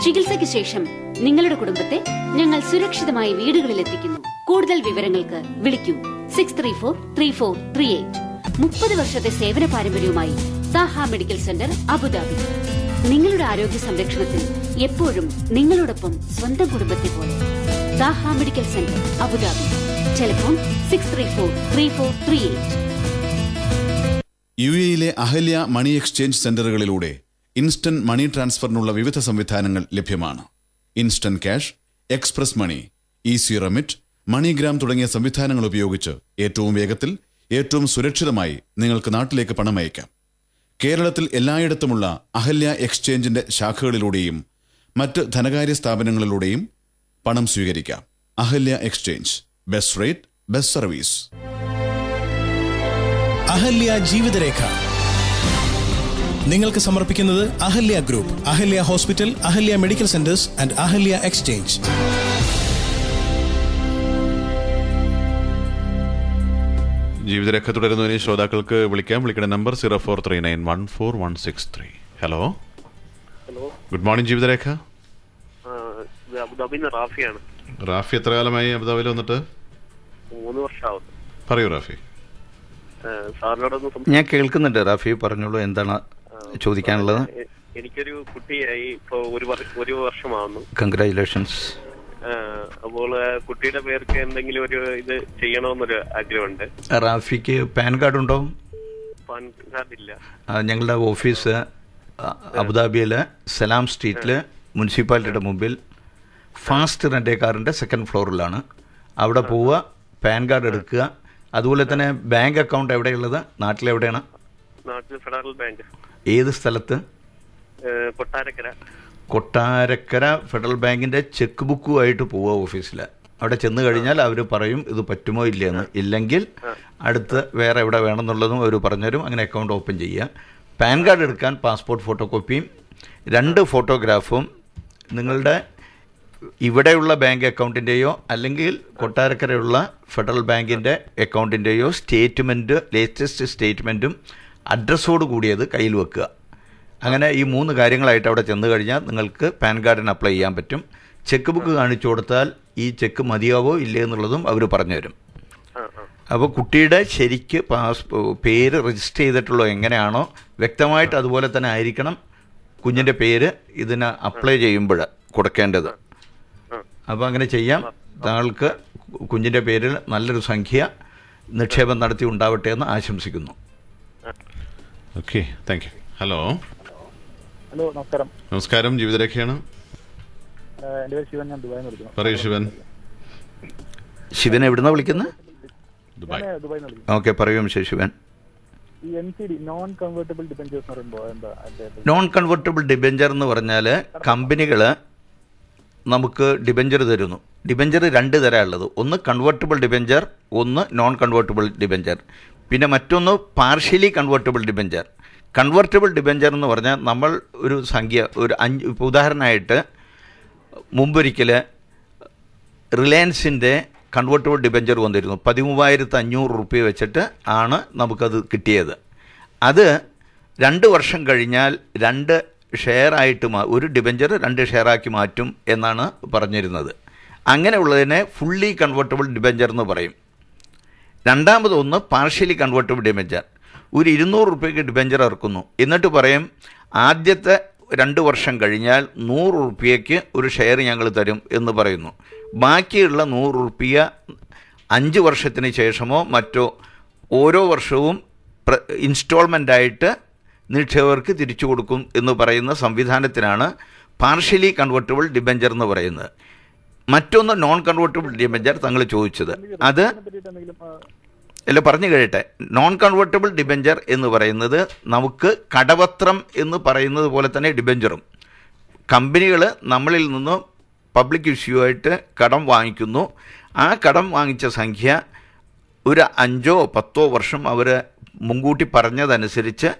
ചികിത്സയ്ക്ക് ശേഷം നിങ്ങളുടെ കുടുംബത്തെ ഞങ്ങൾ സുരക്ഷിതമായി വീടുകളിൽ എത്തിക്കുന്നു. കൂടുതൽ വിവരങ്ങൾക്ക് വിളിക്കൂ 6343438. 30 വർഷത്തെ സേവന പാരമ്പര്യവുമായി താഹ മെഡിക്കൽ സെന്റർ അബുദാബി. നിങ്ങളുടെ ആരോഗ്യ സംരക്ഷണത്തിൽ എപ്പോഴും നിങ്ങളോടൊപ്പം സ്വന്തം കുടുംബത്തെ പോലെ. Taha medical centre Abu Dhabi. Telephone 6343438.
UAE Ahalia money exchange സെന്ററുകളിലൂടെ ഇൻസ്റ്റന്റ് മണി ട്രാൻസ്ഫറിനുള്ള വിവിധ സംവിധാനങ്ങൾ ലഭ്യമാണ്. Instant cash, express money, easy remit, MoneyGram തുടങ്ങിയ സംവിധാനങ്ങൾ ഉപയോഗിച്ച് ഏറ്റവും വേഗത്തിൽ, ഏറ്റവും സുരക്ഷിതമായി നിങ്ങൾക്ക് നാട്ടിലേക്ക് പണം അയക്കാം. കേരളത്തിൽ എല്ലായിടത്തുമുള്ള അഹല്യ എക്സ്ചേഞ്ചിന്റെ ശാഖകളിലൂടെയും മറ്റ് ധനകാര്യ സ്ഥാപനങ്ങളിലൂടെയും പണം സ്വീകരിക്കാം. Ahalia exchange, best rate, best service.
Ahalia Jeevitharekha നിങ്ങൾക്ക് സമർപ്പിക്കുന്നത് Ahalia group, Ahalia hospital, Ahalia medical centres and Ahalia exchange.
Jeevitharekha തുടരുന്നതിന് ശ്രോതാക്കൾക്ക് വിളിക്കേണ്ട number 0439141163. Hello, good morning. Jeevitharekha,
അബുദാബിന്ന് റാഫിയാണ്.
റാഫി, എത്ര കാലമായി അബുദാബിയിൽ വന്നിട്ട്?
3 വർഷമാവുന്നു.
പറയൂ റാഫി.
ഞാൻ കേൾക്കുന്നുണ്ട്. റാഫി പറഞ്ഞോളൂ, എന്താണ് ചോദിക്കാനുള്ളത്?
എനിക്കൊരു കുട്ടിയായി ഇപ്പൊ ഒരു വർഷമാവുന്നു.
കൺഗ്രാറ്റുലേഷൻസ്.
അപ്പോൾ കുട്ടിയുടെ പേർക്ക് എന്തെങ്കിലും ഒരു ഇത് ചെയ്യണമെന്നൊരു ആഗ്രഹമുണ്ട്.
റാഫിക്ക് പാൻ കാർഡ് ഉണ്ടോ?
പാൻ കാർഡ് ഇല്ല.
ഞങ്ങളുടെ ഓഫീസ് അബുദാബിയിലെ സലാം സ്ട്രീറ്റില് മുനിസിപ്പാലിറ്റിയുടെ മുമ്പിൽ ഫാസ്റ്റ് റെന്റ് കാറിന്റെ 2nd ഫ്ലോറിലാണ്. അവിടെ പോവുക, പാൻ കാർഡ് എടുക്കുക. അതുപോലെ തന്നെ ബാങ്ക് അക്കൗണ്ട് എവിടെയുള്ളത്? നാട്ടിലെവിടെയാണ്?
നാട്ടിൽ ഫെഡറൽ ബാങ്ക്.
ഏത് സ്ഥലത്ത്?
കൊട്ടാരക്കര.
കൊട്ടാരക്കര ഫെഡറൽ ബാങ്കിന്റെ ചെക്ക് ബുക്കുമായിട്ട് പോവുക ഓഫീസിൽ. അവിടെ ചെന്ന് കഴിഞ്ഞാൽ അവർ പറയും ഇത് പറ്റുമോ ഇല്ലയെന്ന്. ഇല്ലെങ്കിൽ അടുത്ത് വേറെ എവിടെ വേണമെന്നുള്ളതും അവർ പറഞ്ഞുതരും. അങ്ങനെ അക്കൗണ്ട് ഓപ്പൺ ചെയ്യുക. പാൻ കാർഡ് എടുക്കാൻ പാസ്പോർട്ട് ഫോട്ടോ കോപ്പിയും 2 ഫോട്ടോഗ്രാഫും നിങ്ങളുടെ ഇവിടെയുള്ള ബാങ്ക് അക്കൗണ്ടിൻ്റെയോ അല്ലെങ്കിൽ കൊട്ടാരക്കരയുള്ള ഫെഡറൽ ബാങ്കിൻ്റെ അക്കൗണ്ടിൻ്റെയോ സ്റ്റേറ്റ്മെൻറ്റ്, ലേറ്റസ്റ്റ് സ്റ്റേറ്റ്മെൻറ്റും അഡ്രസ്സോട് കൂടിയത് കയ്യിൽ വെക്കുക. അങ്ങനെ ഈ 3 കാര്യങ്ങളായിട്ട് അവിടെ ചെന്ന് കഴിഞ്ഞാൽ നിങ്ങൾക്ക് പാൻ കാർഡിന് അപ്ലൈ ചെയ്യാൻ പറ്റും. ചെക്ക് ബുക്ക് കാണിച്ചു കൊടുത്താൽ ഈ ചെക്ക് മതിയാവോ ഇല്ലേ എന്നുള്ളതും അവർ പറഞ്ഞു തരും. അപ്പോൾ കുട്ടിയുടെ ശരിക്ക് പേര് രജിസ്റ്റർ ചെയ്തിട്ടുള്ളത് എങ്ങനെയാണോ വ്യക്തമായിട്ട് അതുപോലെ തന്നെ ആയിരിക്കണം കുഞ്ഞിൻ്റെ പേര് ഇതിന് അപ്ലൈ ചെയ്യുമ്പോൾ കൊടുക്കേണ്ടത്. അപ്പോൾ അങ്ങനെ ചെയ്യാം. താങ്കൾക്ക് കുഞ്ഞിൻ്റെ പേരിൽ നല്ലൊരു സംഖ്യ നിക്ഷേപം നടത്തി ഉണ്ടാവട്ടെ എന്ന് ആശംസിക്കുന്നു.
Okay, thank you. Hello.
Hello, നമസ്കാരം.
നമസ്കാരം. ജീവിതരേഖയാണ്.
എൻ്റെ പേര് ശിവൻ. ഞാൻ ദുബായിൽ നിന്ന് വിളിക്കുന്നു.
പറയൂ ശിവൻ.
ശിവൻ എവിടുന്നാ വിളിക്കുന്നത്?
ദുബായ്.
ഓക്കെ, പറയൂ ശിവൻ.
ഈ NCD നോൺ കൺവേർട്ടബിൾ ഡിബെഞ്ചേഴ്സ് എന്ന് പറയുമ്പോൾ എന്താ?
നോൺ കൺവേർട്ടബിൾ ഡിബെഞ്ചർ എന്ന് പറഞ്ഞാൽ കമ്പനികൾ നമുക്ക് ഡിബെഞ്ചർ തരുന്നു. ഡിബെഞ്ചർ 2 തരമുള്ളത്. ഒന്ന് കൺവേർട്ടബിൾ ഡിബെഞ്ചർ, ഒന്ന് നോൺ കൺവേർട്ടബിൾ ഡിബെഞ്ചർ. പിന്നെ മറ്റൊന്ന് partially convertible debenture. Convertible debenture എന്ന് പറഞ്ഞാൽ നമ്മൾ ഒരു സംഖ്യ ഒരു 5, ഇപ്പോൾ ഉദാഹരണമായിട്ട് മുമ്പൊരിക്കൽ റിലയൻസിൻ്റെ കൺവേർട്ടബിൾ ഡിബെഞ്ചർ വന്നിരുന്നു. 13,500 റുപ്യ വെച്ചിട്ട് ആണ് നമുക്കത് കിട്ടിയത്. അത് 2 വർഷം കഴിഞ്ഞാൽ 2 ഷെയറായിട്ട് ഒരു ഡിബെഞ്ചർ 2 ഷെയറാക്കി മാറ്റും എന്നാണ് പറഞ്ഞിരുന്നത്. അങ്ങനെയുള്ളതിനെ ഫുള്ളി കൺവേർട്ടബിൾ ഡിബെഞ്ചർ എന്ന് പറയും. രണ്ടാമതൊന്ന് പാർഷ്യലി കൺവേർട്ടബിൾ ഡിബെഞ്ചർ. ഒരു 200 റുപ്യക്ക് ഡിബെഞ്ചർ ഇറക്കുന്നു. എന്നിട്ട് പറയും ആദ്യത്തെ 2 വർഷം കഴിഞ്ഞാൽ 100 റുപ്യയ്ക്ക് ഒരു ഷെയർ ഞങ്ങൾ തരും എന്ന് പറയുന്നു. ബാക്കിയുള്ള 100 റുപ്യ 5 വർഷത്തിന് ശേഷമോ മറ്റോ ഓരോ വർഷവും ഇൻസ്റ്റാൾമെൻ്റായിട്ട് നിക്ഷേപകർക്ക് തിരിച്ചു കൊടുക്കും എന്ന് പറയുന്ന സംവിധാനത്തിനാണ് പാർഷ്യലി കൺവെർട്ടിബിൾ ഡിബെഞ്ചർ എന്ന് പറയുന്നത്. മറ്റൊന്ന് നോൺ കൺവെർട്ടിബിൾ ഡിബെഞ്ചർ തങ്ങൾ ചോദിച്ചത്, അത് അല്ല പറഞ്ഞു കഴിയട്ടെ. നോൺ കൺവെർട്ടിബിൾ ഡിബെഞ്ചർ എന്ന് പറയുന്നത് നമുക്ക് കടപത്രം എന്ന് പറയുന്നത് പോലെ തന്നെ ഡിബെഞ്ചറും. കമ്പനികൾ നമ്മളിൽ നിന്ന് പബ്ലിക് ഇഷ്യൂ ആയിട്ട് കടം വാങ്ങിക്കുന്നു. ആ കടം വാങ്ങിച്ച സംഖ്യ ഒരു 5 or 10 വർഷം അവർ മുൻകൂട്ടി പറഞ്ഞതനുസരിച്ച്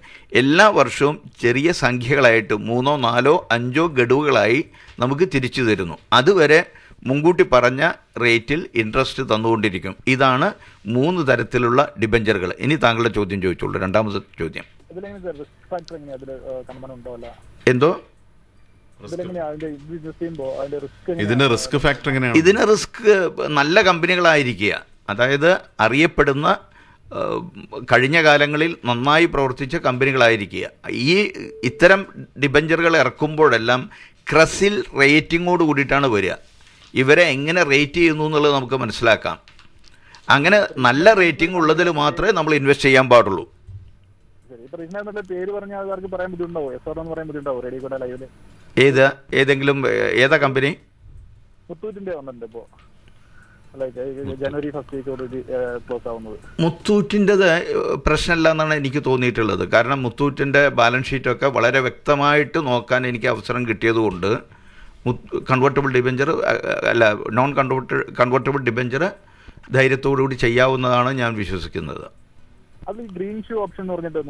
എല്ലാ വർഷവും ചെറിയ സംഖ്യകളായിട്ട് 3, 4, 5 ഗഡുകളായി നമുക്ക് തിരിച്ചു തരുന്നു. അതുവരെ മുൻകൂട്ടി പറഞ്ഞ റേറ്റിൽ ഇൻട്രസ്റ്റ് തന്നുകൊണ്ടിരിക്കും. ഇതാണ് 3 തരത്തിലുള്ള ഡിബെഞ്ചറുകൾ. ഇനി താങ്കളുടെ ചോദ്യം ചോദിച്ചോളൂ, രണ്ടാമത്തെ ചോദ്യം. എന്തോ
ഇതിന് റിസ്ക് ഫാക്ടർ എങ്ങനെയാണ്?
ഇതിന് റിസ്ക് നല്ല കമ്പനികളായിരിക്കുക, അതായത് അറിയപ്പെടുന്ന കഴിഞ്ഞ കാലങ്ങളിൽ നന്നായി പ്രവർത്തിച്ച കമ്പനികളായിരിക്കുക. ഇത്തരം ഡിബെഞ്ചറുകൾ ഇറക്കുമ്പോഴെല്ലാം ക്രസിൽ റേറ്റിങ്ങോട് കൂടിയിട്ടാണ് വരിക. ഇവരെ എങ്ങനെ റേറ്റ് ചെയ്യുന്നു എന്നുള്ളത് നമുക്ക് മനസ്സിലാക്കാം. അങ്ങനെ നല്ല റേറ്റിംഗ് ഉള്ളതിൽ മാത്രമേ നമ്മൾ ഇൻവെസ്റ്റ് ചെയ്യാൻ പാടുള്ളൂ. ഏതെങ്കിലും ഏതാ കമ്പനി? മുത്തൂറ്റിൻ്റെത് പ്രശ്നമില്ല എന്നാണ് എനിക്ക് തോന്നിയിട്ടുള്ളത്. കാരണം മുത്തൂറ്റിൻ്റെ ബാലൻസ് ഷീറ്റൊക്കെ വളരെ വ്യക്തമായിട്ട് നോക്കാൻ എനിക്ക് അവസരം കിട്ടിയതുകൊണ്ട് കൺവെർട്ടിബിൾ ഡിബെഞ്ചർ അല്ല നോൺ കൺവെർട്ടിബിൾ ഡിബെഞ്ചർ ധൈര്യത്തോടുകൂടി ചെയ്യാവുന്നതാണ് ഞാൻ വിശ്വസിക്കുന്നത്.
ഗ്രീൻ ഷൂ ഓപ്ഷൻ എന്ന് പറഞ്ഞിട്ട്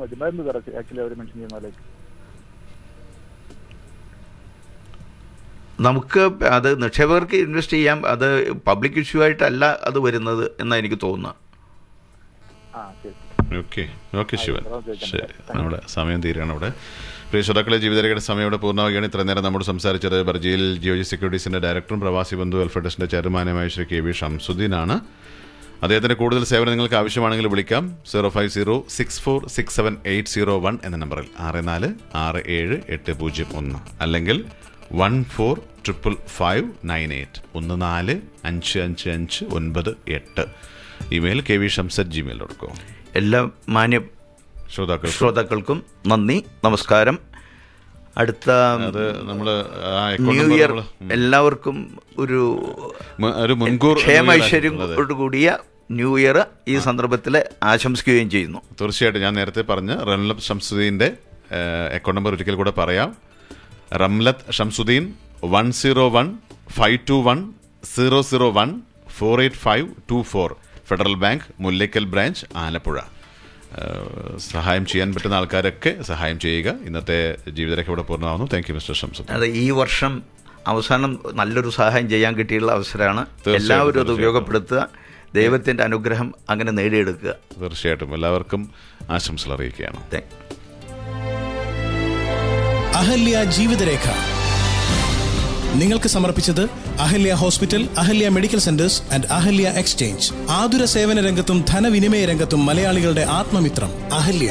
നമുക്ക് അത് നിക്ഷേപകർക്ക് ഇൻവെസ്റ്റ് ചെയ്യാം. അത് പബ്ലിക് ഇഷ്യൂ ആയിട്ടല്ല അത് വരുന്നത് എന്നാണ് എനിക്ക് തോന്നുന്നത്.
ഓക്കെ ശിവൻ, ശരി, നമ്മുടെ സമയം തീരുകയാണ് അവിടെ. പ്രിയ ശ്രോതാക്കളെ, ജീവിതരേഖയുടെ സമയം ഇവിടെ പൂർണ്ണമാവുകയാണ്. ഇത്ര നേരം നമ്മോട് സംസാരിച്ചത് ബർജിയിൽ ജിയോജി സെക്യൂരിറ്റീസിന്റെ ഡയറക്ടറും പ്രവാസി ബന്ധു വെൽഫെയർ ട്രസ്റ്റിന്റെ ചെയർമാനുമായ ശ്രീ KV ഷംസുദ്ദീനാണ്. അദ്ദേഹത്തിന്റെ കൂടുതൽ സേവനം നിങ്ങൾക്ക് ആവശ്യമാണെങ്കിൽ വിളിക്കാം 05064678001 എന്ന നമ്പറിൽ 64678001 അല്ലെങ്കിൽ 145558 145558. Email kvshams@gmail.com.
എല്ലാ മാന്യ ശ്രോതാക്കൾക്കും നന്ദി, നമസ്കാരം. അടുത്ത ന്യൂ ഇയർ എല്ലാവർക്കും ഒരു ക്ഷേമൈശ്വര്യോട് കൂടിയ ന്യൂ ഇയർ ഈ സന്ദർഭത്തിൽ ആശംസിക്കുകയും ചെയ്യുന്നു.
തീർച്ചയായിട്ടും ഞാൻ നേരത്തെ പറഞ്ഞ റംലത്ത് ഷംസുദ്ദീൻ്റെ അക്കൗണ്ട് നമ്പർ ഒരിക്കൽ കൂടെ പറയാം. റംലത്ത് ഷംസുദ്ദീൻ 1015210014854 ഫെഡറൽ ബാങ്ക് മുല്ലയ്ക്കൽ ബ്രാഞ്ച് ആലപ്പുഴ. സഹായം ചെയ്യാൻ പറ്റുന്ന ആൾക്കാരൊക്കെ സഹായം ചെയ്യുക. ഇന്നത്തെ ജീവിതരേഖ ഇവിടെ പൂർണ്ണമാകുന്നു. Thank you mister Shamsuddin.
അതെ, ഈ വർഷം അവസാനം നല്ലൊരു സഹായം ചെയ്യാൻ കിട്ടിയുള്ള അവസരമാണ്. എല്ലാവരും അത് ഉപയോഗപ്പെടുത്തുക. ദൈവത്തിൻ്റെ അനുഗ്രഹം അങ്ങനെ നേടിയെടുക്കുക.
തീർച്ചയായിട്ടും എല്ലാവർക്കും ആശംസകൾ അറിയിക്കുകയാണ്.
അഹല്യ ജീവിതരേഖ നിങ്ങൾക്ക് സമർപ്പിച്ചത് Ahalya hospital, Ahalia medical centres and Ahalia exchange. ആതുര സേവന രംഗത്തും ധനവിനിമയ രംഗത്തും മലയാളികളുടെ ആത്മമിത്രം അഹല്യ.